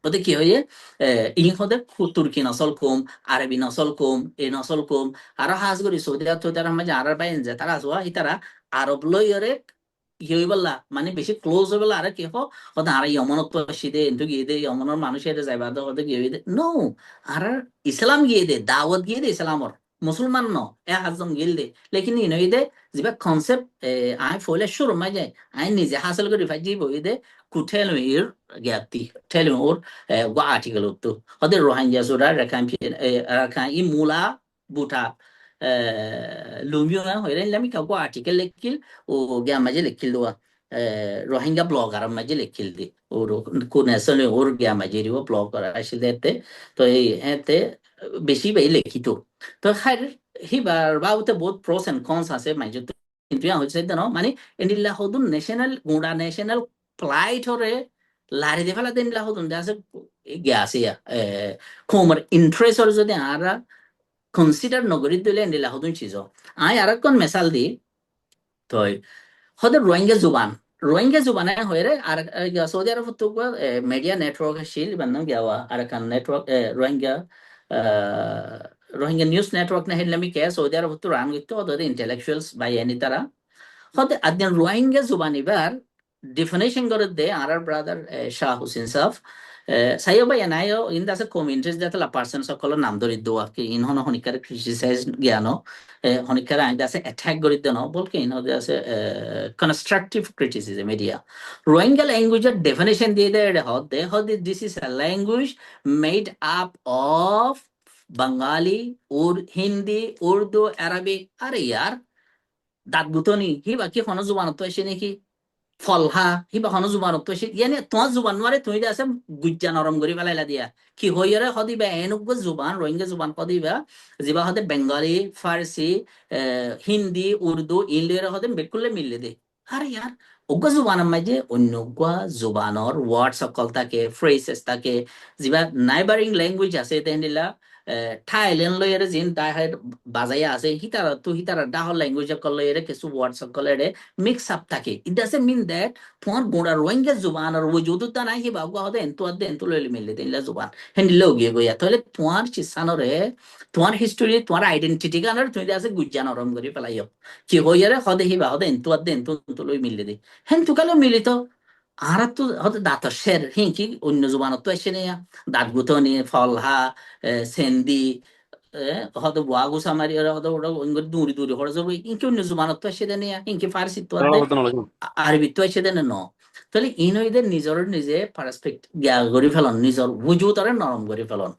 ওতে কি হয়ে ইন হদে তুর্কি নসল কম আরবি নসল কম এ নসল কম আর হাজ করি সৌদি আরব মাঝে আর বাইন যে তারা আসওয়া ইতারা আরব লইরে কি হই বললা মানে বেশি ক্লোজ হয়ে বললা আর কি হতে আর ইয়মনত পশিদে কিন্তু গিয়ে দে ইয়মনের মানুষের যাইবা হতে গিয়ে দে নো আর ইসলাম গিয়ে দে দাওয়াত গিয়ে দে ইসলামর মুসলমান ন এ হাজম গিল দে লেকিন ইনই দে যেবা কনসেপ্ট আই ফলে শুরু মাঝে আই নিজে হাসিল করে ফাজি বই দে কুঠেল ইর জ্ঞাতি ঠেল ওর গো আর্টিকেল তো হতে রোহিঙ্গা জোড়া রাখান ই মুলা বুটা লুমিও হইরে লামি কাগো আর্টিকেল লেখিল ও গিয়া মাঝে লেখিল দোয়া রোহিঙ্গা ব্লগার মাঝে লেখিল দি ওর কোন আসলে ওর গিয়া মাঝে রিও ব্লগার আসলে এতে তো এই এতে বেশি বাই লেখিত তো খাই হিবার বাউতে বহুত প্রোস এন্ড কনস আছে মাঝে কিন্তু হচ্ছে না মানে এন্ডিলা হদুন ন্যাশনাল গুড়া ন্যাশনাল প্লাইট হরে লারি দে ফেলা দেন লা হতুন আছে গিয়াছে কোমর ইন্টারেস্টর যদি আরা কনসিডার নগরী দিলে এন্ডিলা হতুন চিজ আই আর কোন মেসাল দি তই হতে রোহিঙ্গা জুবানে হয়ে আর সৌদি আরব তো মিডিয়া নেটওয়ার্ক শিল বান্না গিয়াওয়া আর কান network Rohingya Rohingya news network না হেলমি কে সৌদি আরব তো রান গিতো হতে ইন্টেলেকচুয়ালস বাই এনি তারা হতে আদিন রোহিঙ্গা জুবান এবার definition করে দে আর ব্রাদার শাহ হুসেন সাফ সাইও বা এনাইও ইন দাসে কমিউনিটিস দাতে লা পারসন সকল নাম ধরি দোয়া কি ইন হন হনিকার ক্রিটিসাইজ জ্ঞানো হনিকার আইন দাসে অ্যাটাক করে দেন বলকে ইন হতে আছে কনস্ট্রাকটিভ ক্রিটিসিজম এরিয়া রোহিঙ্গা ল্যাঙ্গুয়েজের ডেফিনেশন দিয়ে দেয় হদে this is a language made up of Bengali Hindi Urdu Arabic আরে ইয়ার দাঁত গুতনি হিবা কি হন জুবানত এসে নাকি ফলহা হিবা হন জুবানত এসে ইয়ানি তোমার জুবান নোয়ারে তুমি আছে গুজ্জা নরম করে পেলাইলা দিয়া কি হইরে হদিবা এনুগ জুবান রোহিঙ্গা জুবান হদিবা যিবা হদে বেঙ্গলি ফার্সি হিন্দি উর্দু ইংলিশ হদে বিলকুল মিললে দে আরে ইয়ার অজ্ঞ জুবানের মাঝে অন্য জুবানর ওয়ার্ড সকল থাকে ফ্রেজেস থাকে যিবা নাইবারিং ল্যাঙ্গুয়েজ আছে তেহেনিলা থাইল্যান্ড লয়ের জিন তাই বাজাইয়া আছে হিতারা ডাহর ল্যাঙ্গুয়েজ সকল লয়ের কিছু ওয়ার্ড সকল মিক্স আপ থাকে ইট ডাজন্ট মিন দ্যাট তোমার গোড়া রোহিঙ্গা জুবান আর ওই যদুতা নাই হিবা গুয়া হদে এন্তু লইলে মিললে দিনলা জুবান হেন্ডিলে গিয়ে গইয়া তাহলে তোমার চিসানরে তোমার হিস্টোরি তোমার আইডেন্টিটি গানের তুমি আছে গুজ্জা নরম করে পেলাইও কি হইয়ারে হদে হিবা হদে এন্তু লই মিললে দি হেন তুকালেও মিলিত আর তো হয়তো দাঁতর শের হিংকি অন্য জুবানত তো এসে নেয়া দাঁত গুতনি ফলহা সেন্দি হয়তো বুয়া গুসা মারি হয়তো ওটা দূরি দূরি হরে যাবো ইনকি অন্য জুবানত তো এসে দেনে ইনকি ফার্সি তো আরবি তো এসে দেনে ন তাহলে ইনইদের নিজে পারস্পেক্ট জ্ঞা করে ফেলন নিজের বুঝুতারে নরম করে ফেলন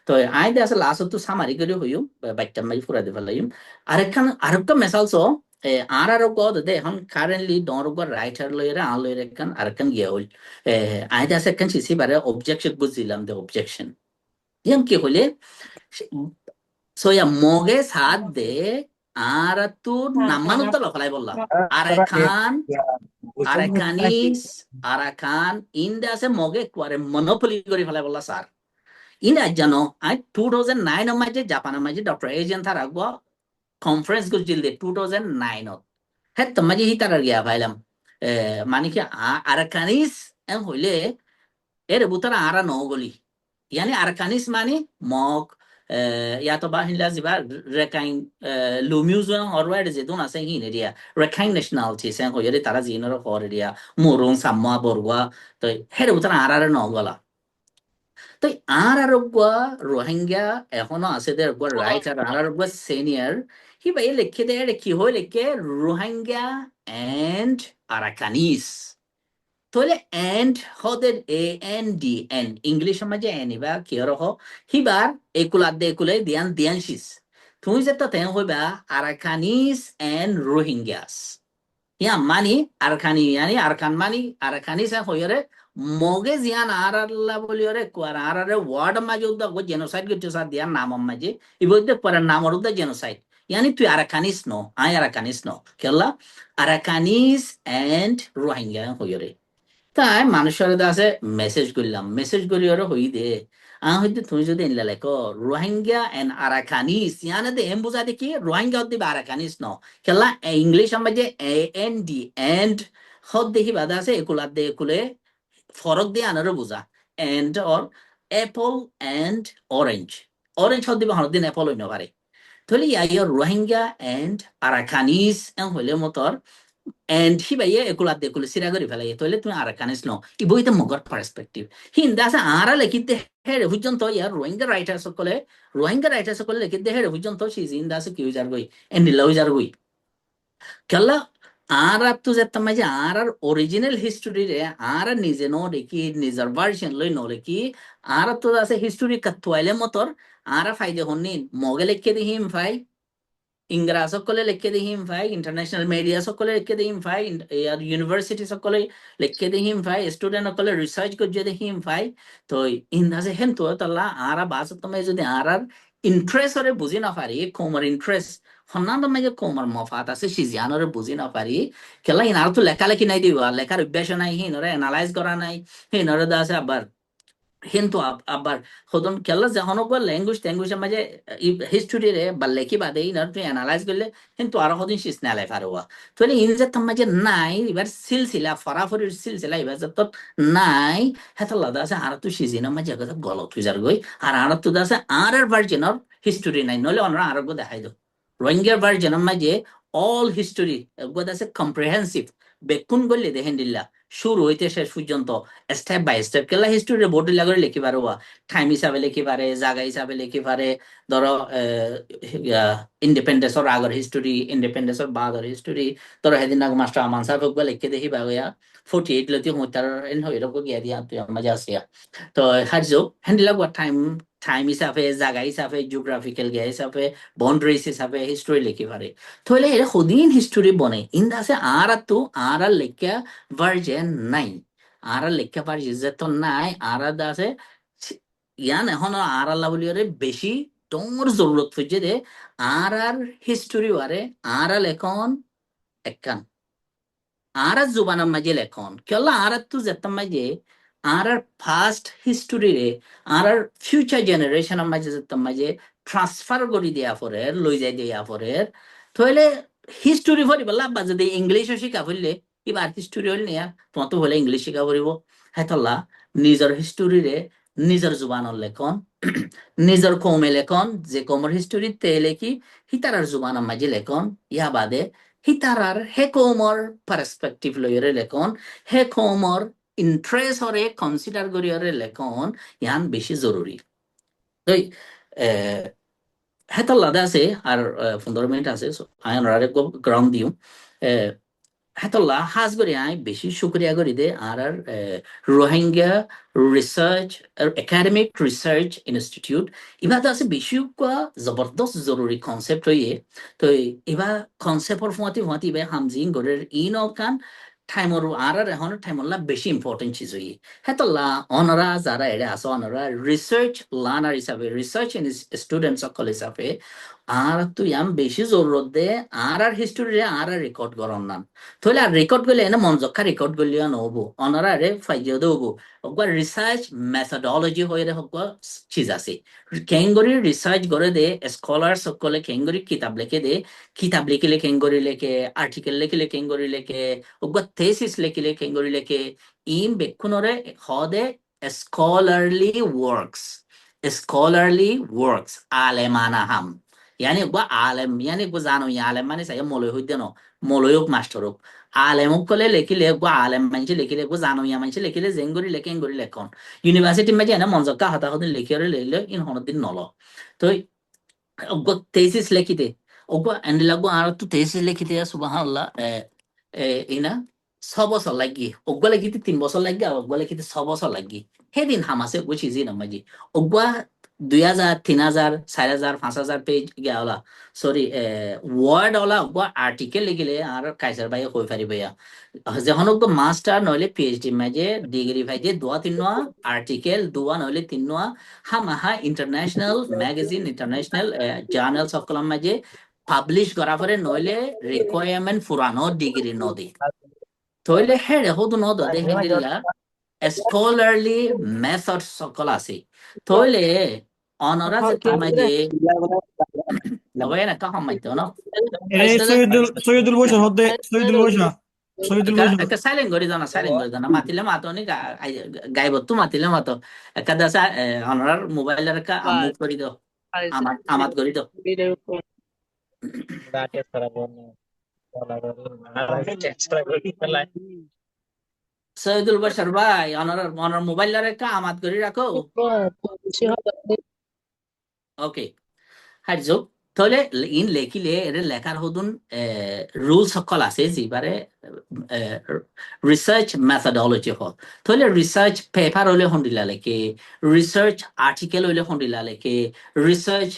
তো আই দে আছে লাস্ট তো সামারি করে হইও বাইকটা মাই ফুরা দে ফেলাইম আরেকটা মেসালস আর গদ দে এখন কারেন্টলি ডর রাইটার লইরে আ লইরে আরেকখান গিয়া হইল আই দে আছে একখান সিসি বারে অবজেকশন বুঝছিলাম দে অবজেকশন ইয়াম কি হইলে সোয়া মগে সাথ দে আর তু নামানুত লফলাই বললাম আরাকান ইন্দে আছে মগে কোয়ারে মনোপলি করে ফেলাই বললা স্যার ইনা জানো আই 2009 মাঝে জাপানের মাঝে ডক্টর এজেন্ট থার আগো কনফারেন্স গুজিল দে 2009 হে তোমাজি হি তার গিয়া ভাইলাম মানে কি আরাকানিস হইলে এর বুতারা আরা নগলি ইয়ানি আরাকানিস মানে মগ ইয়া তো বাহিলা জিবা রেকাইন লুমিউজন অরওয়াইড যে দোন আছে হিন এরিয়া রেকাইন ন্যাশনালিটি সেন হইরে তারা জিনর হর এরিয়া মুরুং সাম্মা বরগা তো হের বুতারা আরা নগলা তো আর রোহিঙ্গা এখনো আছে দের রাইটার আর সিনিয়র হি ভাই লিখে দেয় কি হয় লিখে রোহিঙ্গা এন্ড আরাকানিস তাহলে এন্ড হদের AND ইংলিশ মাঝে এনিবা কি রহ হিবার একুলে দিয়ানশিস তুমি যেটা তেন হইবা আরাকানিস and Rohingyas yeah money আরখানি ইয়ানি Arakan মানি আরখানিস হইরে মগে জিয়ান আরাল্লা বলিরে কোয়ার আরারে ওয়ার্ড মাঝে উদ্দা গো জেনোসাইড গিটো সা দিয়া নাম মাঝে ইবদে পরে নাম উদ্দা জেনোসাইড ইয়ানি তুই আরাকানিস নো আই আরাকানিস নো কেলা আরাকানিস এন্ড রোহিঙ্গা হইরে তাই মানুষের আছে মেসেজ করি ওরা হই দে হইতে তুমি যদি এনলা লেখো রোহিঙ্গা এন্ড আরাকানিস ইয়ানে দে এম বুঝা দেখি রোহিঙ্গা হতে আরাকানিস ন কেলা ইংলিশ আমাজে AND এন্ড হদ দেখি বাদা আছে একুলে ফরক দিয়ে আনারও বুঝা and or apple and orange হদ দিবা হরদিন অ্যাপল হইন পারে তাহলে ইয়ার রোহিঙ্গা এন্ড আরাকানিস হইলে মতর এন্ড হি ভাইয়া একুলে সিরা করে ফেলাই তাহলে তুমি আরাকানিস নো ই বইতে মগর পার্সপেক্টিভ হিন্দা আছে আরা লিখিতে হেরে হুজন তো ইয়ার রোহিঙ্গা রাইটার সকলে লিখিতে হেরে হুজন তো সি জিন্দা আছে কি হইজার গই এন্ড লইজার গই কেলা আর তো যে মাঝে আর অরিজিনাল হিস্টোরি রে আর নিজে নো দেখি নিজের ভার্সন লই নো দেখি আর তো আছে হিস্টোরি কাতুয়াইলে মতর আর ফাইদে হন্নিন মগে লিখে দিহিম ভাই ইংরা সকলে লিখে দিহিম ভাই ইন্টারন্যাশনাল মিডিয়া সকলে লিখে দিহিম ভাই ইউনিভার্সিটি সকলে লিখে দিহিম ভাই স্টুডেন্ট সকলে রিসার্চ করছে দিহিম ভাই তো ইন্দাজে হেন তো তাল্লা আর বাস তুমি যদি আর ইন্টারেস্টরে বুঝি না পারি কোমর ইন্টারেস্ট হন্নান মাঝে কোমর মফাত আছে সিজিয়ানরে বুঝি না পারি কেলা ইনার তো লেখালেখি নাই দিবা লেখার অভ্যাস নাই হিনরে এনালাইজ করা নাই হিনরে দা আছে আবার কিন্তু আবার হদন কেলা যখন ল্যাঙ্গুয়েজের মাঝে হিস্ট্রি রে বা লেখি বাদে ইনার তুই এনালাইজ করলে কিন্তু আরো হদিন শিস না লেখার হওয়া তাহলে ইন যে তোমার মাঝে নাই এবার সিলসিলা ফরাফরির সিলসিলা এবার যে তোর নাই হেতো লাদা আছে আর তুই সিজিনা মাঝে গলত হয়ে যার গই আর তো আছে আর ভার্জনের হিস্ট্রি নাই নলে অন্য আরো দেখাই দাও রোহিঙ্গার ভার্জনের মাঝে অল হিস্ট্রি আছে কম্প্রিহেন্সিভ বেকুন গল্লি দেখেন দিল্লা শুরু হইতে শেষ পর্যন্ত স্টেপ বাই স্টেপ কেলা হিস্ট্রি বোর্ড লাগরে লিখি পারো টাইম হিসাবে লিখি পারে জায়গা হিসাবে লিখি পারে ধরো ইন্ডিপেন্ডেন্সর আগর হিস্ট্রি ইন্ডিপেন্ডেন্সর বাদর হিস্ট্রি ধরো সেদিন আগ মাস্টার আমান সাহেব হোক লিখে দেখি বাগয়া 48 লতি হইতার এন হইরক গিয়া দিয়া তুই মাঝে আসিয়া তো হারজো হ্যান্ডি লাগবা টাইম হিসাবে জায়গা হিসাবে জিওগ্রাফিক্যাল গিয়া হিসাবে বাউন্ডারিজ হিসাবে হিস্ট্রি লিখি পারে তাহলে এরা সদিন হিস্ট্রি বনে ইন্দা আছে আর তো আর লেখা ভার্জেন নাই আর লেখা ভার্জন তো নাই আর আছে ইয়ান এখন আর আল্লাহ বলি বেশি তোর জরুরত হচ্ছে যে আর হিস্ট্রি আরে আর লেখন একখান আর জুবানের মাঝে লেখন কেলা আর তো যেতাম মাঝে আর ফাস্ট হিস্ট্রি রে আর ফিউচার জেনারেশনের মাঝে যেতাম মাঝে ট্রান্সফার করে দেয়া পরে লই যাই দেয়া পরে তাহলে হিস্ট্রি ভরি বললা বা যদি ইংলিশও শিখা ফেললে এবার হিস্ট্রি হল নিয়া তোমার তো হলে ইংলিশ শিখা পড়িব হেতলা নিজের হিস্ট্রি রে নিজের জুবানের লেখন নিজের কৌমে লেখন যে কৌমের হিস্ট্রি তে লেখি হিতারার জুবানের মাঝে লেখন ইয়া বাদে হিতারার হে কৌমর পার্সপেক্টিভ লইরে লেখন হে কৌমর ইন্টারেস্ট হরে কনসিডার করিয়রে লেখন ইয়ান বেশি জরুরি তো হেতার লাদা আছে আর 15 মিনিট আছে আয়ন গ্রাউন্ড দিও হেতল্লা হাজ করি আই বেশি শুক্রিয়া করি দে আর Rohingya research academic research institute ইবাদ আছে বেশি জবরদস্ত জরুরি কনসেপ্ট হইয়ে তো এবার কনসেপ্টর ফুয়াতি বে হামজিং গরের ইন কান টাইমর আর এখন টাইমল্লা বেশি ইম্পর্টেন্ট চিজ হইয়ে হেতল্লা অনরা যারা এড়ে আছে অনরা রিসার্চ লার্নার হিসাবে রিসার্চ স্টুডেন্ট সকল হিসাবে আর তুই বেশি জরুরত দে আর হিস্ট্রি আর রেকর্ড করন না তাহলে আর রেকর্ড করলে এনে মনজক্ষা রেকর্ড করলিয়া নহবো অনারে ফাইজিও দেবো ওগুলো রিসার্চ মেথডোলজি হয়ে রে হোক চিজ আছে কেঙ্গরি রিসার্চ করে দে স্কলার সকলে কেঙ্গরি কিতাব লিখে দে কিতাব লিখিলে কেঙ্গরি লেখে আর্টিকেল লিখিলে কেঙ্গরি লেখে ওগুলো থেসিস লিখিলে কেঙ্গরি লেখে ইম বেক্ষণরে হদে স্কলারলি ওয়ার্কস আলেমানা হাম yani gua alam yani gua zano ya alam mane saya moloy hoyde no moloyok master ok alam kole lekile gua alam manche lekile gua zano ya manche lekile zengori lekengori lekon university ma jana monzoka hata hodin lekire lele in honodin nolo to gua thesis lekite gua andila gua ar tu thesis lekite subhanallah ina 6 বছর লাগি ওগুলা লিখিতে 3 বছর লাগি আর ওগুলা লিখিতে 6 বছর লাগি সেদিন হামাসে বুঝি জি না মাজি ওগুলা 2000 3000 4000 5000 পেজ গেলা সরি ওয়ার্ড ওলা ওগুলা আর্টিকেল লিখিলে আর কাইসার ভাই কই পারিবে যখন ওগুলো মাস্টার নইলে পিএইচডি মাঝে ডিগ্রি ভাই যে 2-3 আর্টিকেল 2 নইলে 3 হামাহা ইন্টারন্যাশনাল ম্যাগাজিন ইন্টারন্যাশনাল জার্নাল সকল মাঝে পাবলিশ করা পরে নইলে রিকোয়ারমেন্ট ফুরানো ডিগ্রি নদী তাহলে হেরে হতো নদ হেন্ডিলা স্কলারলি মেথড সকল আছে তাহলে অনরা যে তোমায় যে লবাই না কাহা মাইতো না এই সৈয়দুল বৈশা হদে সৈয়দুল বৈশা একটা সাইলেন্ট করে দাও না মাতিলে মাতো নি গাইব তো মাতিলে মাতো একটা দাসা অনরার মোবাইলের কা মুভ করে দাও আমাত করে দাও সৈয়দুল বশর ভাই অনার মোবাইলের কা আমাত করে রাখো ওকে হারজো তাহলে ইন লেখিলে এর লেখার হদুন রুল সকল আছে যেবারে রিসার্চ মেথডোলজি হল তাহলে রিসার্চ পেপার হলে হন্ডিলা লেখে রিসার্চ আর্টিকেল হলে হন্ডিলা লেখে রিসার্চ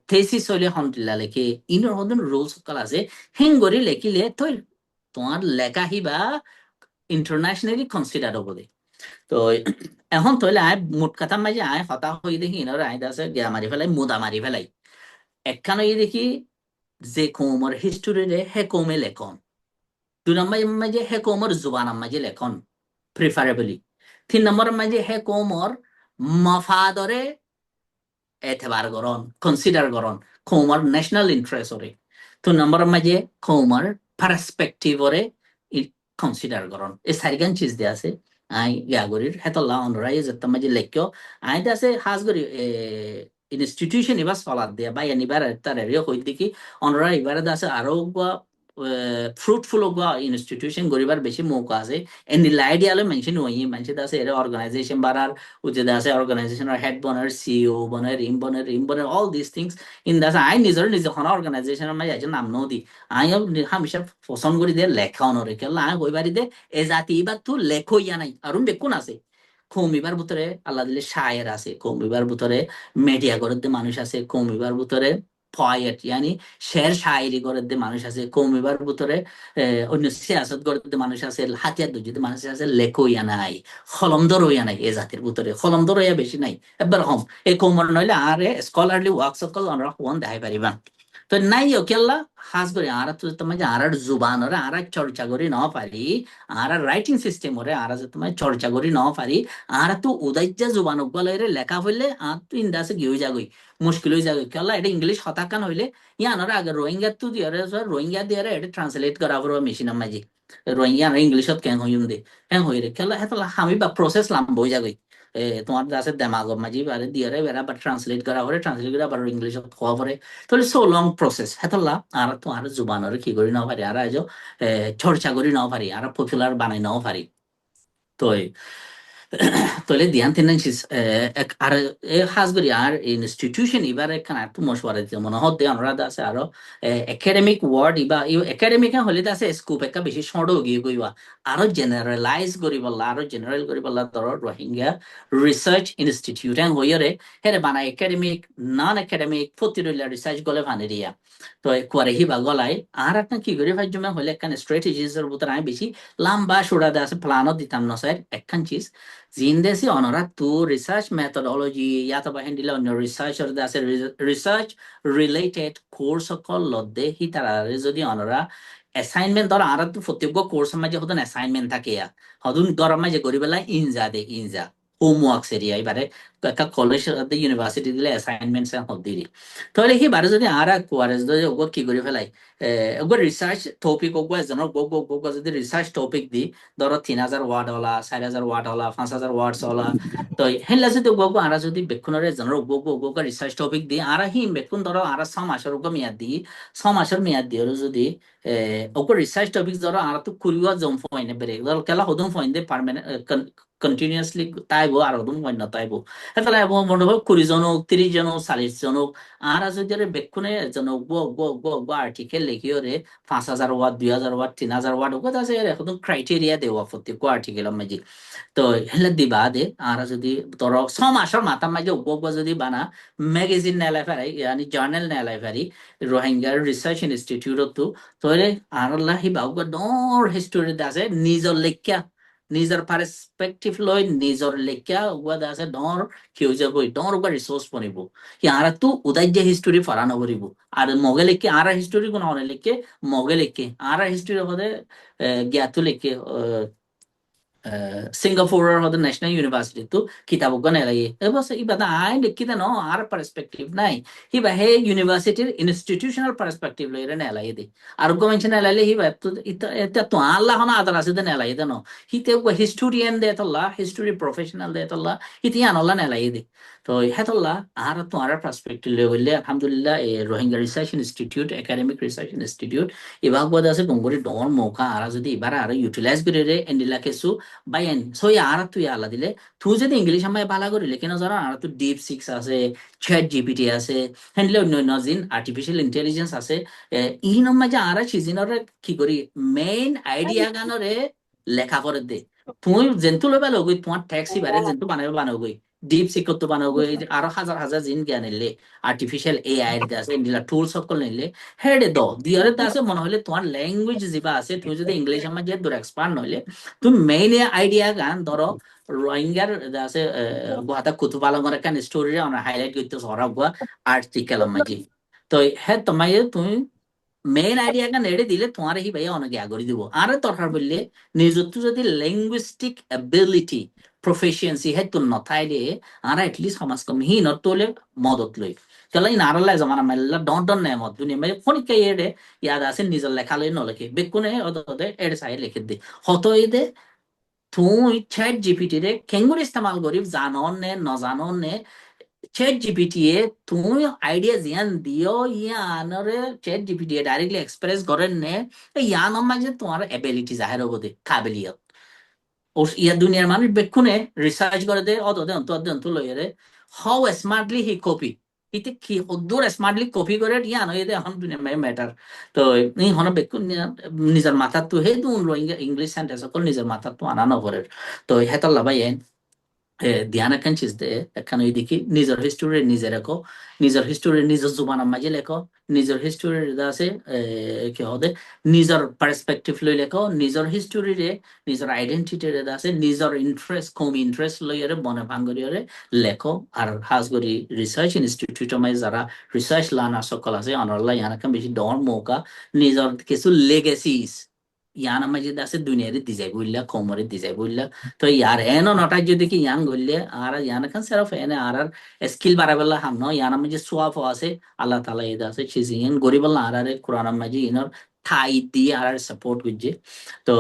থেসিস হলে হন্ডিলা লেখে ইনর হদুন রুল সকল আছে হেঙ্গরি লেখিলে তো তোমার লেখা হিবা ইন্টারন্যাশনালি কনসিডার হবো দে তো এখন তইলে আয় মোট কথা মাঝে আয় হতা হই দেখি ইনর আয় আছে গিয়া মারি ফেলাই মুদা মারি ফেলাই একখান হই দেখি যে কৌমর হিস্টোরি রে হে কৌমে লেখন 2 নম্বর মাঝে হে কৌমর জুবান মাঝে লেখন প্রিফারেবলি 3 নম্বর মাঝে হে কৌমর মফাদরে এতেবার গরন কনসিডার গরন কৌমর ন্যাশনাল ইন্টারেস্ট ওরে 2 নম্বর মাঝে কৌমর পার্সপেক্টিভ ওরে কনসিডার গরন এই সারিগান চিজ দিয়ে আছে আই ইয়াগরির হেতলা অনরাই যেত মাঝে লেখ্য আই আছে হাজগরি ইনস্টিটিউশন এবার সলাদ দিয়া বা এনিবার তার এরিয়া হই দেখি অনরা এবার আছে আরো ফ্রুটফুল ইনস্টিটিউশন গরিবার বেশি মৌকা আছে এনি আইডিয়ালে মেনশন হই মানুষ আছে এর অর্গানাইজেশন বাড়ার উচিত আছে অর্গানাইজেশনের হেড বনার সিইও বনার রিম বনার অল দিস থিংস ইন দাস আই নিজে হন অর্গানাইজেশনের মাঝে একজন নাম নদী আই হামেশা পছন্দ করি দিয়ে লেখা অনরে কেলা আই হই বাড়ি দে এ জাতি এবার তো লেখো ইয়া নাই আর বেকুন আছে কৌমিবার ভিতরে আল্লাহ দিলে শায়ের আছে কৌমিবার ভিতরে মিডিয়া গড়ে মানুষ আছে কৌমিবার ভিতরে পয়েট ইয়ানি শের শায়েরি গড়ে মানুষ আছে কৌমিবার ভিতরে অন্য সিয়াসত গড়ে মানুষ আছে হাতিয়ার দুজিতে মানুষ আছে লেখো ইয়া নাই খলমদর হইয়া নাই এ জাতির ভিতরে খলমদর হইয়া বেশি নাই এবার হম এই কৌমর নইলে আর স্কলারলি ওয়ার্ক সকল আমরা হন দেখাই পারিবা তো নাই কেল্লা হাস করে আর তো তোমার আর জুবান ওরে আর চর্চা করি ন পারি আর রাইটিং সিস্টেম ওরে আর তোমার চর্চা করি ন পারি আর তো উদাইজা জুবান গলে লেখা হইলে আর তো ইন্দাসে গিয়ে যাগই মুশকিল হয়ে যাবে কেলা এটা ইংলিশ হতাকান হইলে ইয়ানোর আগে রোহিঙ্গা তো দিয়ে রোহিঙ্গা দিয়ে এটা ট্রান্সলেট করা হবো মেশিনের মাঝে রোহিঙ্গা ইংলিশত কেন হইম দে হ্যাঁ হই রে কেলা হেতলা আমি বা প্রসেস লাম বই যাগই তোমার আছে দেমাগর মাঝে বারে দিয়ে বেড়া বা ট্রান্সলেট করা হরে ট্রান্সলেট করে আবার ইংলিশত হওয়া পরে তাহলে সো লং প্রসেস হেতলা আর তো আর জুবানরে কি করি নাও পারি আর আজ চর্চা করি নাও পারি আর পপুলার বানাই নাও পারি তো তাহলে ধ্যান তিন আর হাজগরি আর ইনস্টিটিউশন এবার এখানে একটু মশওয়ারা দিতে মনে হতে অনুরাধ আছে আরো একাডেমিক ওয়ার্ড ইবা একাডেমিক হলে আছে স্কোপ একটা বেশি সড়ো গিয়ে গইবা আরো জেনারেলাইজ করি বললা আরো জেনারেল করি বললা ধর রোহিঙ্গা রিসার্চ ইনস্টিটিউট হইরে হেরে বানা একাডেমিক নন একাডেমিক প্রতিরোধ রিসার্চ গলে ভানেরিয়া তো করে হিবা গলাই আর একটা কি করি ভাই জমা হলে একখান স্ট্র্যাটেজিস এর ভিতরে আমি বেশি লম্বা সুরা আছে প্ল্যানও দিতাম না স্যার একখান চিজ জিন্দেসি অনরা তো রিসার্চ মেথডোলজি ইয়া তো বাহিন দিলে অন্য রিসার্চার আছে রিসার্চ রিলেটেড কোর্স সকল লদ্দে হি তারা যদি অনরা অ্যাসাইনমেন্ট ধর আর তো প্রত্যেক কোর্স মাঝে হতন অ্যাসাইনমেন্ট থাকে হদুন গরম মাঝে করি বেলা ইনজা দে ইনজা হোমওয়ার্ক এরিয়া এবারে একটা কলেজ ইউনিভার্সিটি দিলে অ্যাসাইনমেন্ট হদ দিলি তাহলে সি বারে যদি আর কোয়ারেজ যদি ওগত কি করে ফেলাই ওগত রিসার্চ টপিক ওগো এজনৰ গো যদি রিসার্চ টপিক দি ধরো 3000 ওয়ার্ড হলা 4000 ওয়ার্ড হলা 5000 ওয়ার্ডস হলা তো হেলা যদি গো আর যদি বেকুনরে এজনৰ গো রিসার্চ টপিক দি আর হি বেকুন ধরো আর 6 মাসের গো মিয়াদ দি 6 মাসের মিয়াদ দি যদি ওগো রিসার্চ টপিক ধরো আর তো কুরিয়া জম ফইনে বেরে ধরো কেলা হদম ফইনে পার্মানেন্ট কন্টিনিউয়াসলি তাইবো আর হদম ফইন না তাইবো এটা মনে হয় 20 জন 30 জন 40 জন আর যদি বেকুনে এজন গো আর্টিকেল লিখিওরে 5000 ওয়ার্ড 2000 ওয়ার্ড 3000 ওয়ার্ড ওগো আছে এখন ক্রাইটেরিয়া দেওয়া প্রত্যেক আর্টিকেলের মাঝে তো হেলে দিবা দে আর যদি ধর 6 মাসের মাথা মাঝে ওগো যদি বানা ম্যাগাজিন নেলাই পারি ইয়ানি জার্নাল নেলাই পারি রোহিঙ্গার রিসার্চ ইনস্টিটিউট তো তোরে আর আল্লাহ হিবা ওগো ডর হিস্টোরি আছে নিজর লেখা নিজের পার্সপেক্টিভ লই নিজর লেখা ওগো আছে ডর কি হয়ে যাবো ডর ওগো রিসোর্স বনিব আর তো উদাই যে হিস্টোরি ফারানো করিব আর মগে লেখে আর হিস্টোরি কোন হলে লেখে মগে লেখে আর হিস্টোরি হতে জ্ঞাত লেখে সিঙ্গাপুরের হতে ন্যাশনাল ইউনিভার্সিটি তো কিতাব নেলাই এবার ইবাদা আই লিখিতে ন আর পার্সপেক্টিভ নাই হিবা হে ইউনিভার্সিটির ইনস্টিটিউশনাল পার্সপেক্টিভ লইরে নেলাই দে আর গমেন্ট নেলাইলে হিবা তো এটা তো আল্লাহ না আদার আছে দে নেলাই দে ন হিতে হিস্টোরিয়ান দে তল্লা হিস্টোরি প্রফেশনাল দে তল্লা হিতে আনল্লা নেলাই দে তো হেতল্লা আর তো আর পার্সপেক্টিভ লই হইলে আলহামদুলিল্লাহ এই Rohingya research institute academic research institute এবার বোধ আছে গঙ্গরি ডর মৌকা আর যদি এবার আর ইউটিলাইজ করে রে এন্ডিলা কেসু বাইন সই আর তুই আলা দিলে তুই যদি ইংলিশ আমায় বালা করিলে কেন জানো আর তো ডিপ সিক্স আছে চ্যাট জিপিটি আছে হ্যান্ডলে অন্য জিন আর্টিফিশিয়াল ইন্টেলিজেন্স আছে ই নম্বর যে আর সিজনরে কি করি মেইন আইডিয়া গানরে লেখা করে দে তুই জেন্তু লবা লগই তোমার ট্যাক্সি বারে জেন্তু বানাবে বানাবই ডিপ সিকত বানাবো এই যে আরো হাজার হাজার জিন জ্ঞান নিলে আর্টিফিশিয়াল এআই এর আছে ইন্ডিলা টুল সকল নিলে হেডে দ দিয়ারে আছে মনে হলে তোমার ল্যাঙ্গুয়েজ যেবা আছে তুমি যদি ইংলিশ আমার যে দূর এক্সপার্ট নইলে তুমি মেইন আইডিয়া গান ধরো রোহিঙ্গার আছে গুয়াতা কুতুবালঙ্গর একটা স্টোরি আমরা হাইলাইট করতে সরাব আর্টিকেল মাঝি তো হ্যাঁ তোমায় তুমি মেইন আইডিয়া গান এড়ে দিলে তোমার হি ভাইয়া অনেক আগে দিব আর দরকার বললে নিজত্ব যদি ল্যাঙ্গুইস্টিক এবিলিটি প্রফেশিয়েন্সি হে তো নথাইলে আর এটলিস্ট সমাজ কম হি নতলে মদত লই কেলা ইন আরলা জামানা মেল্লা ডন ডন নে মত দুনিয়া মে ফনি কে এড়ে ইয়াদ আছে নিজের লেখা লই নলেখে বেকুনে অদতে এড়ে সাই লিখে দে হতো এদে তুই চ্যাট জিপিটি রে কেঙ্গুর ইস্তেমাল করিব জানন নে নজানন নে चैट जीपीटी ए তুমি আইডিয়া জিয়ান দিও ইয়ানরে চ্যাট জিপিটি এ ডাইরেক্টলি এক্সপ্রেস করেন নে ইয়ান মাঝে তোমার এবিলিটি জাহের হবো দে কাবিলিয়ত ও ইয়া দুনিয়ার মানুষ বেক্ষণে রিসার্চ করে দে অত দে অন্ত লইয়ে রে হাউ স্মার্টলি হি কপি ইতে কি দূর স্মার্টলি কপি করে ইয়ান হয়ে দে এখন দুনিয়ার মে ম্যাটার তো এই হন বেক্ষণ নিজের মাথা তো হে দুন ইংলিশ সেন্টেন্স সকল নিজের মাথা তো আনানো করে তো হেতাল লাভাই ধ্যান একান চিজতে এখানে দেখি নিজের হিস্টোরি নিজে রেখো নিজের হিস্টোরি নিজের জুবান মাঝে লেখো নিজের হিস্টোরি আছে কি হদে নিজের পার্সপেক্টিভ লই লেখো নিজের হিস্টোরি রে নিজের আইডেন্টিটি রে আছে নিজের ইন্টারেস্ট কম ইন্টারেস্ট লইরে বনে ভাঙ্গরিরে লেখো আর খাস করে রিসার্চ ইনস্টিটিউট মাই যারা রিসার্চ লার্নার সকল আছে অনলাইন ইয়ানাকাম বেশি ডর মৌকা নিজের কিছু লেগেসিস ইয়ান মাঝে আছে দুনিয়ারে দিজাই বললা কোমরে দিজাই বললা তো ইয়ার এনো নটাই যদি কি ইয়ান গললে আর ইয়ান খান সেরফ এনে আর স্কিল বাড়াবেলা হাম ন ইয়ান মাঝে সোয়াফ আছে আল্লাহ তাআলা এদা আছে চিজিন গরিবাল্লা আর কোরআন মাঝে ইনর ঠাই দিয়ে আর সাপোর্ট করছে তো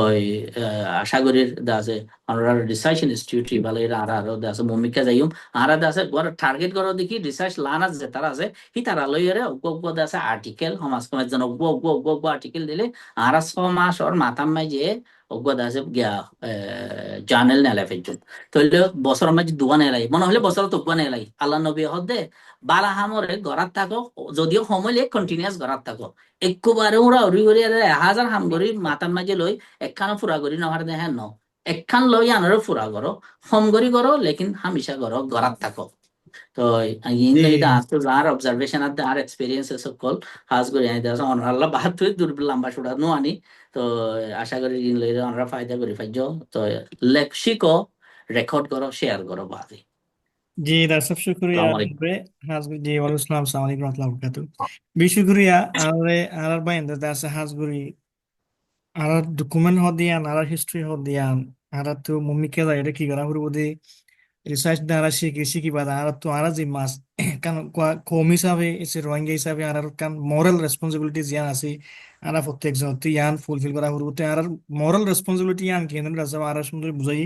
আশা করি আছে আমরা রিসার্চ ইনস্টিটিউট ভালো এরা আর আছে ভূমিকা যাইম আর আছে টার্গেট করো দেখি রিসার্চ লার্নার যে তারা আছে হি তারা লইরে অজ্ঞ আছে আর্টিকেল সমাজ কমের জন্য অজ্ঞ আর্টিকেল দিলে আর 6 মাস ওর মাথার মাঝে অজ্ঞ আছে গিয়া জার্নাল নেলাই ফেলছেন তাহলে বছর মাঝে দুয়া নেলাই মনে হলে বছর তো নেলাই আল্লাহ নবী হদে বালা হামরে গড়াত থাকো যদিও সময় কন্টিনিউয়াস গড়াত থাকো একবারে ওরা উড়ি করি 1000 হাম করি মাথার মাঝে লই একখানো ফুরা করি নহার দেখে ন একখান লই আনারও ফুরা করো হম করি করো লেকিন হামিশা করো গড়াত থাকো তো জি এটা আসতে আর অবজারভেশন আর আর এক্সপেরিয়েন্স সকল হাজ করে আনি দাস অনরাল্লাহ বাহাত তুই দূর লম্বা সুড়া নো আনি তো আশা করি ইন লইরে অনরা ফায়দা করি ফাইজো তো লেখশিকো রেকর্ড করো শেয়ার করো বাদি জি দর্শক শুক্রিয়া আসসালামু আলাইকুম রে জি ওয়ালাইকুম আসসালাম আসসালামু আলাইকুম ওয়া রাহমাতুল্লাহি ওয়া বারাকাতুহু বি শুক্রিয়া আর বাইন দাসে হাজগুরি আর ডকুমেন্ট হদিয়ান আর হিস্ট্রি হদিয়ান আর তো মুমিকে যাইরে কি করা হরবদি রিসার্চ দ্বারা শিখি বাদা আর তো আর যে মাস কান কম হিসাবে এসে রোহিঙ্গা হিসাবে আর কান মোরাল রেসপন্সিবিলিটি জিয়ান আছে আর প্রত্যেকজন তো ইয়ান ফুলফিল করা হরবতে আর মোরাল রেসপন্সিবিলিটি ইয়ান কেন্দ্র আছে আর সুন্দর বুঝাই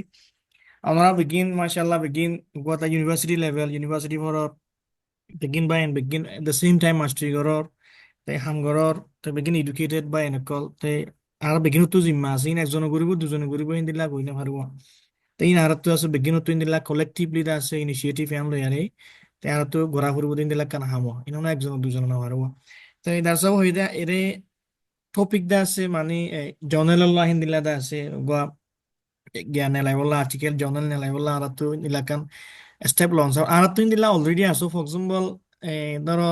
আমরা begin mashallah begin got a university level university for begin by and begin at the same time mastery goror they ham goror they begin educated by an call they R begin to জিম্মা আছে ইন একজন গরিব দুজন গরিব হিন্দিলা কই না পারবো তাই ইন আর তো আছে begin to ইন্দিলা collectively দা আছে ইনিশিয়েটিভ ফ্যামিলি আরে তাই আর তো গোরা ফুরব ইন্দিলা কানা হামো ইন না একজন দুজন না পারবো তাই দাসা হইদা এরে টপিক দা আছে মানে জনাল্লাহ হিন্দিলা দা আছে জ্ঞান নেলাই বললা আর্টিকেল জার্নাল নেলাই বললা আর তো নিলাকান স্টেপ লঞ্চ আর তো নিলা অলরেডি আসো ফর এক্সাম্পল ধরো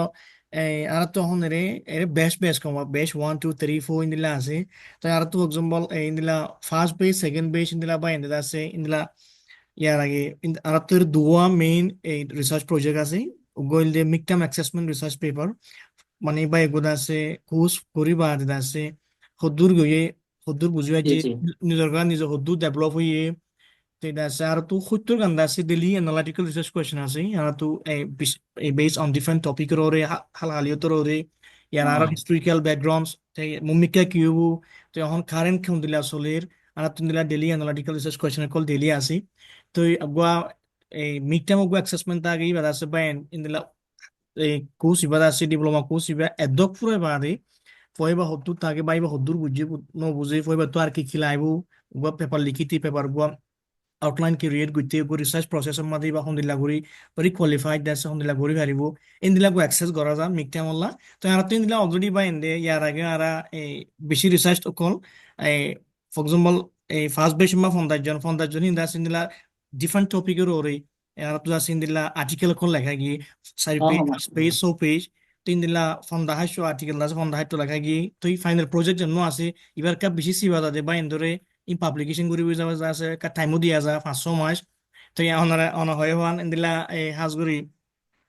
আর তো হন রে এর বেশ কম বেশ 1 2 3 4 ইন্দিলা আছে তো আর তো এক্সাম্পল ইন্দিলা ফার্স্ট বেস সেকেন্ড বেস ইন্দিলা বা ইন্দিলা আছে ইন্দিলা ইয়ার আগে আর তো এর দুয়া মেইন এই রিসার্চ প্রজেক্ট আছে গোল দে mid term assessment research paper মানে বা এগুলো আছে কোর্স করিবা দিদা আছে হদ্দুর গিয়ে হদ্দুর বুঝিবা জি যে জি নিজের হদ্দুর ডেভেলপ হইয়ে তো এটা আছে আর তো 70 গান্দা আছে ডেইলি অ্যানালিটিক্যাল রিসার্চ কোয়েশ্চন আছে আর তো বেস অন ডিফারেন্ট টপিকের ওরে হালিয়তর ওরে ইয়ার আর হিস্টোরিক্যাল ব্যাকগ্রাউন্ডস মুমিকা কিউব তো এখন কারেন্ট কোন দিলা চলের আর তো দিলা daily analytical research question call daily আছে তো আগুয়া এই মিড টাইম আগুয়া অ্যাসেসমেন্ট আগে বাদ আছে বাইন ইনদিলা এই কোর্স ইবাদ আছে ডিপ্লোমা কোর্স ইবা এদক ফুরে বাদে ফয়বা হদ্দুর থাকে বাইবা হদ্দুর বুঝে ন বুঝে ফয়বা তো আর কি খিলাইবো গুয়া পেপার লিখিতি পেপার গুয়া আউটলাইন ক্ৰিয়েট গোটেই ৰিচাৰ্চ প্ৰচেছৰ মাজে বা সন্দিলা কৰি ভেৰি কোৱালিফাইড আছে সন্দিলা কৰি পাৰিব ইন্দিলাকো এক্সেছ কৰা যাম মিক টাইমলা তো আর তো ইন্দিলা অলরেডি বা ইন্দে ইয়ার আগে আর এই বেশি রিসার্চ অকল এই ফর এক্সাম্পল এই ফার্স্ট বেশ বা ফন্দাজন ইন্দা ইন্দিলা ডিফারেন্ট টপিকের ওরে আর তো আছে ইন্দিলা আর্টিকেল কোন লেখা গিয়ে চারি Oh, পেজ পাঁচ পেজ mashallah. ছয় পেজ তো ইন্দিলা ফন্দা হাস্য আর্টিকেল আছে ফন্দা হাইতো লেখা গিয়ে তো ফাইনাল প্রজেক্ট জন্য আছে এবার কাপ বেশি সিবা দে বা এন্দরে ইন পাবলিকেশন করিব যাওয়া আছে কা টাইমও দিয়া যা 5-6 মাস তো অনারা অনা হয় হওয়ান ইন্দিলা এই হাজগুড়ি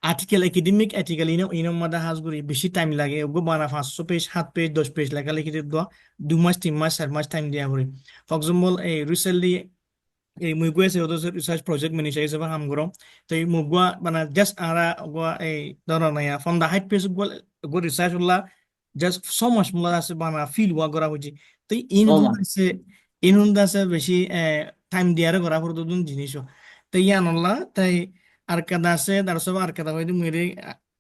আর্টিকেল একাডেমিক আর্টিকেল ইনো মাদা হাজগুড়ি বেশি টাইম লাগে ওগো বানা 500 পেজ 7 পেজ 10 পেজ লেখা লিখি দেওয়া 2 মাস 3 মাস 4 মাস টাইম দিয়া পড়ে ফর এক্সাম্পল এই রিসেন্টলি এই মুই গৈ আছে ওদের রিসার্চ প্রজেক্ট ম্যানেজার হিসেবে কাম করো তো এই মুগ মানে জাস্ট আরা এই ধরো না ফ্রম দা হাইট পেজ গো রিসার্চ হলা জাস্ট সো মাস মুলা আছে বানা ফিল ওয়া করা হচ্ছে তো Oh, ইন হুন আছে বেশি টাইম দিয়ারে করা পড়তো দুন জিনিস তো ইয়ান হল্লা তাই আর কাদা আছে তার সব আর কাদা হয়তো মেরে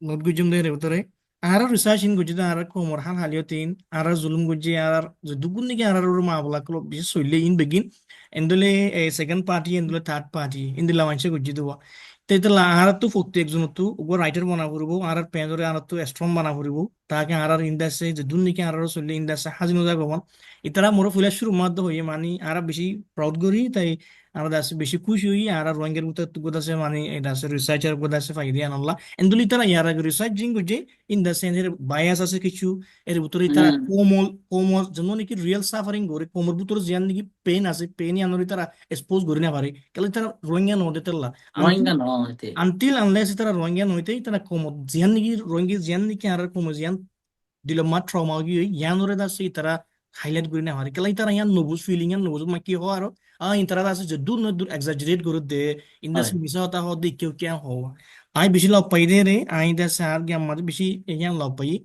নোট গুজুম দেয় ভিতরে আর রিসার্চ ইন গুজি আর কোমর হাল হালিও তিন আর জুলুম গুজি আর দুগুন নাকি আর মা বলা বিশেষ চললে ইন বেগিন ఎందులో సెకండ్ పార్టీ ఎందులో థర్డ్ పార్టీ ఇందులో మంచిగా గుజ్జిదు তেতলা আহারতো ফক্তি একজনতো ওগো রাইটার বানা ফুরিব আর পেঁজরে আহারতো স্ট্রং বানা ফুরিব তাকে আর ইন্দাসে যে দুনিকে আর চললে ইন্দাসে হাজিনো যায় ভবন ইতারা মোর ফুলে শুরু মাধ্য হয়ে মানি আর বেশি প্রাউড করি তাই আর দাসে বেশি খুশি হই আর রঙের মতো তো গোদাসে মানে এটা আছে রিসার্চার গোদাসে ফাইদি আনল্লা এন্দুলি তারা ইয়ার আগে রিসার্চিং করছে ইন্দাসে এর বায়াস আছে কিছু এর ভিতরে তারা hmm. কোমল কোমল যেন নাকি রিয়েল সাফারিং করে কোমর ভিতরে জিয়ান নাকি পেন আছে পেন আনরি তারা এক্সপোজ করে না পারে কেলে তারা রঙিয়া নদে তেলা Rohingya no, ite. until unless itara rohingya noite itara como jian nigi rohingya jian nigi arar como jian dilo mat trauma gi yan ore da se itara highlight guri na hari kala itara yan nobus feeling yan nobus ma ki ho aro itara da se dur no dur exaggerate guru de in the Oi. misa hota ho de kyo kya ho ai bishi law pai de re ai da sa ar gya ma bishi yan law pai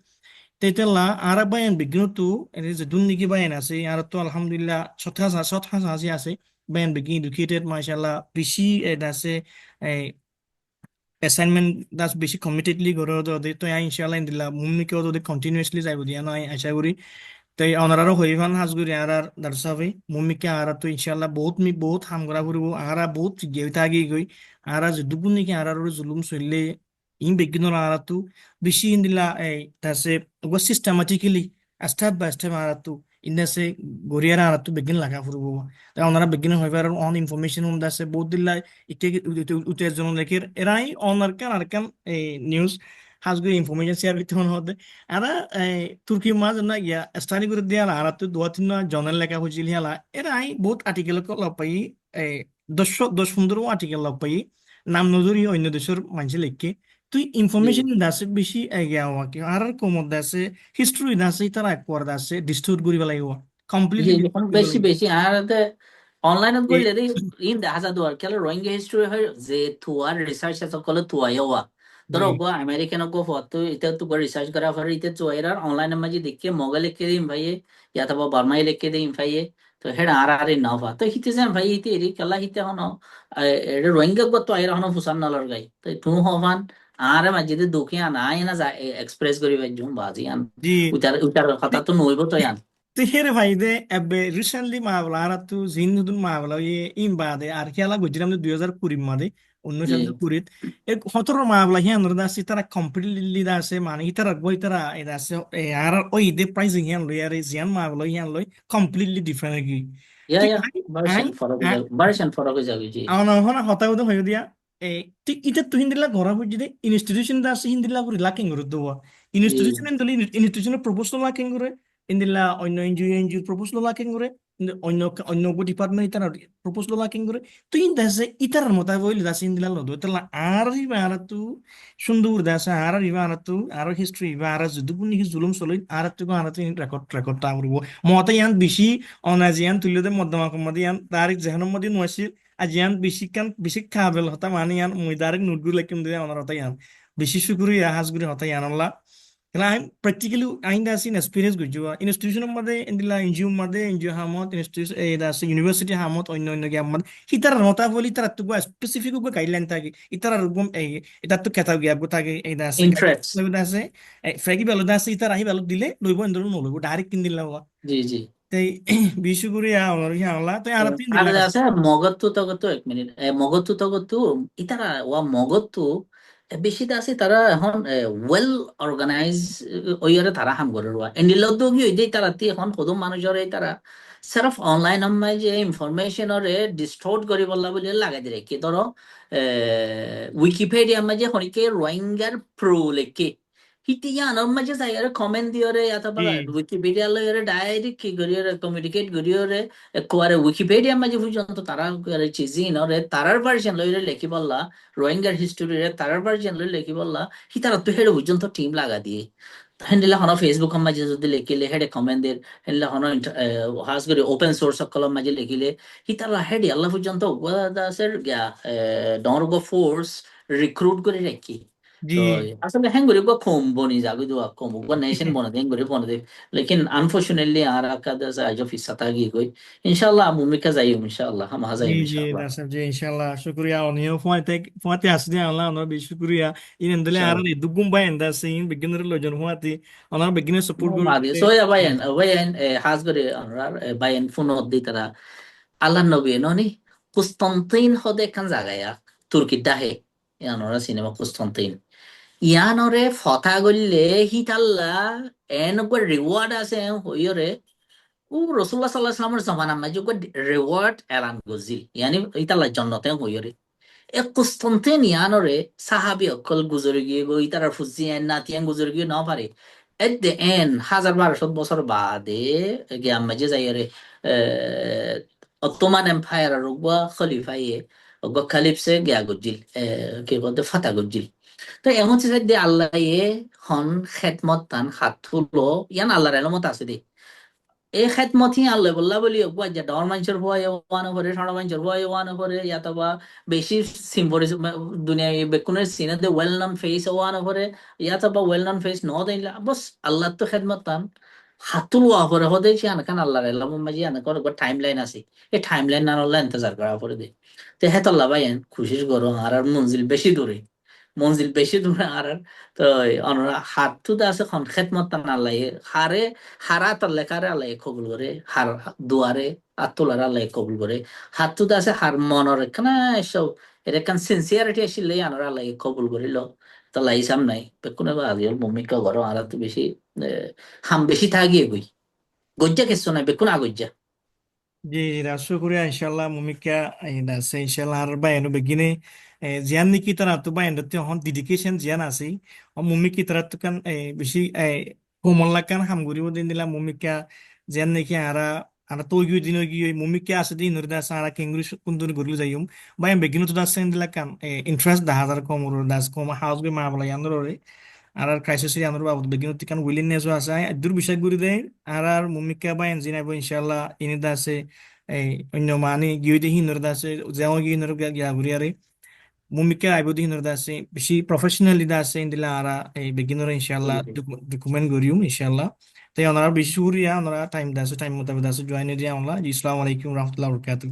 tetela ara bayan bigno tu ene je dun nigi bayan ase ar to alhamdulillah sotha sa ase bayan begin educated mashallah bishi da se assignment Das বেশি কমিটেডলি করে ওদের তো ইনশাআল্লাহ ইনদিল্লা মুম্মিকে ওদের কন্টিনিউয়াসলি যাইব দিয়া নয় আশা করি তাই অনারারও হইবান হাজগুড়ি আর দারসাবি মুম্মিকে আর তো ইনশাআল্লাহ বহুত হাম করা ফুরিব আর বহুত গেউতা গিয়ে গই আর যে দুগুন নাকি আর জুলুম চললে ইন বেগিনর আর তো বেশি ইনদিল্লা এই তাসে ওগো সিস্টেমাটিক্যালি স্টেপ বাই স্টেপ আর তো ইন্দাসে গড়িয়ার আর তো বেগিন লাগা ফুরিব তাই ওনারা বেগিন হইবার অন ইনফরমেশন দাসে বহুত দিল্লা ইকে উতে জন লেখের এরাই অনারকান এই নিউজ হাজগুড়ি ইনফরমেশন শেয়ার করতে মনে হতে আরা তুর্কি মাঝ না ইয়া স্টাডি করে দিয়া আর তো 2-3 জনের লেখা হয়েছিল হিয়ালা এরা বহুত আর্টিকেল লগ পাই এই 10-15 আর্টিকেল লগ পাই নাম নজরি অন্য দেশের মানুষ লিখকে তুই জি ইনফরমেশন দাসে বেশি এগিয়ে হওয়া কি আর কমত দাসে হিস্ট্রি দাসে তারা একবার দাসে ডিস্টোর করি পেলাই হওয়া জি কমপ্লিটলি যখন ডিস্টোর করি বেশি পেলাই বেশি আর অনলাইনত এই গ'লে দেই ইন দেখা যায় দুৱাৰ কেলে ৰয়িংগা হিষ্ট্ৰী হয় যে থোৱাৰ ৰিচাৰ্চ আছে ক'লে থোৱাই হোৱা জি ধরো গো আমেরিকান গো ফটো ইতে তো রিসার্চ করা ফর ইতে চোয়েরার অনলাইন মাঝে দেখে মগা লিখে দিম ভাইয়ে ইয়া তো বর্মাই লিখে দিম ভাইয়ে তো হেড আর আর না ফা তো হিতে যান ভাই ইতে এরি কালা হিতে হনো এটা রোহিঙ্গা গো তো আইরা হনো ফুসান নলর গাই তো তু হবান আর মাঝে দুঃখী আনা আইনা যা এক্সপ্রেস করি ভাই জুম বাজি আন জি উতার উতার কথা তো নইব তো আন Tehere faide ebbe recently maavla aratu zindudun maavla ye imbade arkeala gujiram 2020 made জি 1920 ek hotoro maavla hian roda sitara completely da se mane itara goitara ida se ar oi de pricing hian lo yare zian maavla hian lo completely different agi ইয়া tik ইয়া ai ভার্সন ফরক হয়ে যাবে জি ಅವನ ಹೊನ ಹೊತ್ತಾವುದು ಹೊಯ್ದಿಯ ಏ ಇತ್ತೆ ಹಿಂದಿಲ್ಲ ಗೊರ ಹುಜ್ಜಿದೆ ಇನ್ಸ್ಟಿಟ್ಯೂಷನ್ ದಾಸಿ ಹಿಂದಿಲ್ಲ ಗುರಿ ಲಾಕಿಂಗ್ ಗುರುದ್ದುವ জি ইনস্টিটিউশন এন্দলি ইনস্টিটিউশন প্রপোজাল লাকিং করে ইন্দিলা অন্য এনজিও প্রপোজাল লাকিং করে অন্য অন্য ডিপার্টমেন্ট ইতারা প্রপোজাল লাকিং করে তুই দাসে ইতারার মতা বইলি দাসে ইন্দিলা লদো তালা আর ইবারাতু সুন্দর দাসে আর ইবারাতু আর হিস্ট্রি ইবারা যুদুপুনি কি জুলুম চলই আর রেকর্ড তামরিব মতে ইয়ান বেশি অনাজিয়ান তুলিদে মধ্যমা কমদি ইয়ান তারিখ জেহনম Modi নয়সির ajian bisikan bisik kabel hota mani yan muidarik nudgur lekim dia onar hota yan bisi syukuri ya hasguri hota yan Allah kala I'm practically ainda sin experience gujua institution made indila NGO hamot institution da se university hamot onno gamad hitar nota boli tar tu specific go guideline tagi itar rugum eta tu keta gya go tagi da se interest da se fragi belo da se itar ahi belo dile loibo endro nolo direct kin dilla G G tay bisu guri ya onar ya Allah tay ara tin R dilla আছে মগত্তু তগত্তু এক মিনিট মগত্তু তগত্তু ইতারা ওয়া মগত্তু বেশি আছে তারা এখন ওয়েল অর্গানাইজ ওইরে তারা হাম করে রোয়া এন্ডিলতো কি হইতে তারা তি এখন কদম মানুষরে তারা সির্ফ অনলাইন আম্মাই যে ইনফরমেশন ওরে ডিস্টোর্ট করি বললা বলে লাগাই দিলে কি ধরো উইকিপিডিয়া মাঝে হনিকে রোহিঙ্গার প্রো লেখে হিতি জানার মাঝে জায়গায় কমেন্ট দিওরে অথবা জি উইকিপিডিয়া লইরে ডাইরেক্ট কি করিওরে কমিউনিকেট করিওরে কোয়ারে উইকিপিডিয়া মাঝে পর্যন্ত তারা চিজি নরে তারার ভার্সন লইরে লেখি বললা রোহিঙ্গার হিস্টোরি রে তারার ভার্জন লই লেখি বললা হি তারা তো হেডে পর্যন্ত টিম লাগা দিয়ে হেন্ডিলা হন ফেসবুক মাঝে যদি লিখিলে হেডে কমেন্ট হেন্ডিলা হন হাস করে ওপেন সোর্স কলম মাঝে লিখিলে হি তারা হেডে আল্লাহ পর্যন্ত দাসের ডরগ ফোর্স রিক্রুট করে রাখি জি তো আসলে হ্যাং করে কম বনি যাগো দোয়া কম নেশন বনে দেন করে বনে দে লেকিন আনফরচুনেটলি আর কাদা আজ অফিস সাতা গিয়ে কই ইনশাআল্লাহ মুমিকা যাইম ইনশাআল্লাহ হাম জি হাজাইম জি ইনশাআল্লাহ dasam je inshallah shukriya oniyo fuate asdi Allah onora be shukriya in ndele ara ইনশাআল্লাহ ni dugum ba enda sin beginner lo jon fuati onora beginner support guru Madi. So ya bayan has করে আমরা bayan ফোন দি তারা আল্লাহ নবী ননি কুস্তন্তিন হদে কান জায়গা তুর্কি দাহে ইয়ানরা সিনেমা কুস্তন্তিন ইয়ানরে ফতা গল্লে হিতাল্লা এন গো রিওয়ার্ড আছে হইরে ও রাসূলুল্লাহ সাল্লাল্লাহু আলাইহি ওয়াসাল্লামের জামানা মাঝে গো রিওয়ার্ড এলান গজিল ইয়ানি হিতাল্লা জান্নাতে হইরে এ কুস্তন্তিনিয়ানরে সাহাবি অকল গুজরে গিয়ে গই তারা ফুজিয়ান নাতিয়ান গুজরে গিয়ে না পারে এট দ্য এন্ড 1200 বছর বাদে গিয়ে মাঝে যাইরে অটোমান এম্পায়ার আর গো খলিফায়ে গো খালিফসে গিয়া গজিল কি বলতে ফাতা গজিল তো এমন হচ্ছে যে আল্লাহ হন খেদমত তান হাত তুলো ইয়ান আল্লাহর এলমত আছে দে এই খেদমতি আল্লাহ বল্লা বলি বুয়া যে ডর মানুষের ভয় ওয়ানো করে সারা মানুষের ভয় ওয়ানো করে ইয়াতবা বেশি সিম্বলিস দুনিয়া বেকুনের সিনাতে ওয়েল নন ফেস ওয়ানো করে ইয়াতবা ওয়েল নন ফেস ন দেইলা বস আল্লাহ তো খেদমত তান হাতুল ওয়া করে হদে সে আনকান আল্লাহ আল্লাহ মাঝি আনকান টাইম লাইন আছে এই টাইম লাইন না আল্লাহ ইন্তজার করা করে দে তে হেতাল্লাহ ভাই খুশির করো আর মঞ্জিল বেশি দূরে মঞ্জিল বেশি দূরে আর তো অনরা হাত তো আছে খন খেদমত তান আল্লাহ হারে হারা তার লেখারে আল্লাহ কবুল করে হার দুয়ারে আত্মলার আল্লাহ কবুল করে হাত তো আছে হার মনের এখানে সব এর কান সিনসিয়ারিটি আসলে আনার আল্লাহ কবুল করিল তো লাইসাম নাই কোনো আজিও ভূমিকা করো আর তো বেশি হাম বেশি থাকিয়ে গই গজ্জা কিছু নাই বেকুন আগজ্জা ji shukriya inshallah mumika ida se inshallah ar ba eno begine jian ni kitara to ba endo te hon dedication jian asi o mumiki tara to kan beshi komolla kan ham guri odin dila mumika jian ni ki ara ara to yu dino gi mumika ase din nurda sara kenguru kundur gurlu jayum ba em begino to da sen dila kan interest da hazar komuro das koma house be ma bala yandro আর ক্রাইসিস আনোর বাবদ বেগিন তিকান উইলিংনেস আছে দূর বিষয় গুরি দেয় আর মুমিকা বা এনজিন আইব ইনশাআল্লাহ ইনিদা আছে এই অন্য মানি গিয়ে দি হিনর দাসে যেও গিয়ে হিনর গিয়া গুরি আরে মুমিকা আইব দি হিনর দাসে বেশি প্রফেশনালি দাসে ইনদিলা আর এই বেগিনর ইনশাআল্লাহ ডকুমেন্ট গরিউম ইনশাআল্লাহ তাই ওনারা বেশি সুরিয়া ওনারা টাইম দাসে টাইম মোতাবেক দাসে জয়েন দিয়া ওনারা আসসালামু আলাইকুম রাহমাতুল্লাহি ওয়া বারাকাতুহু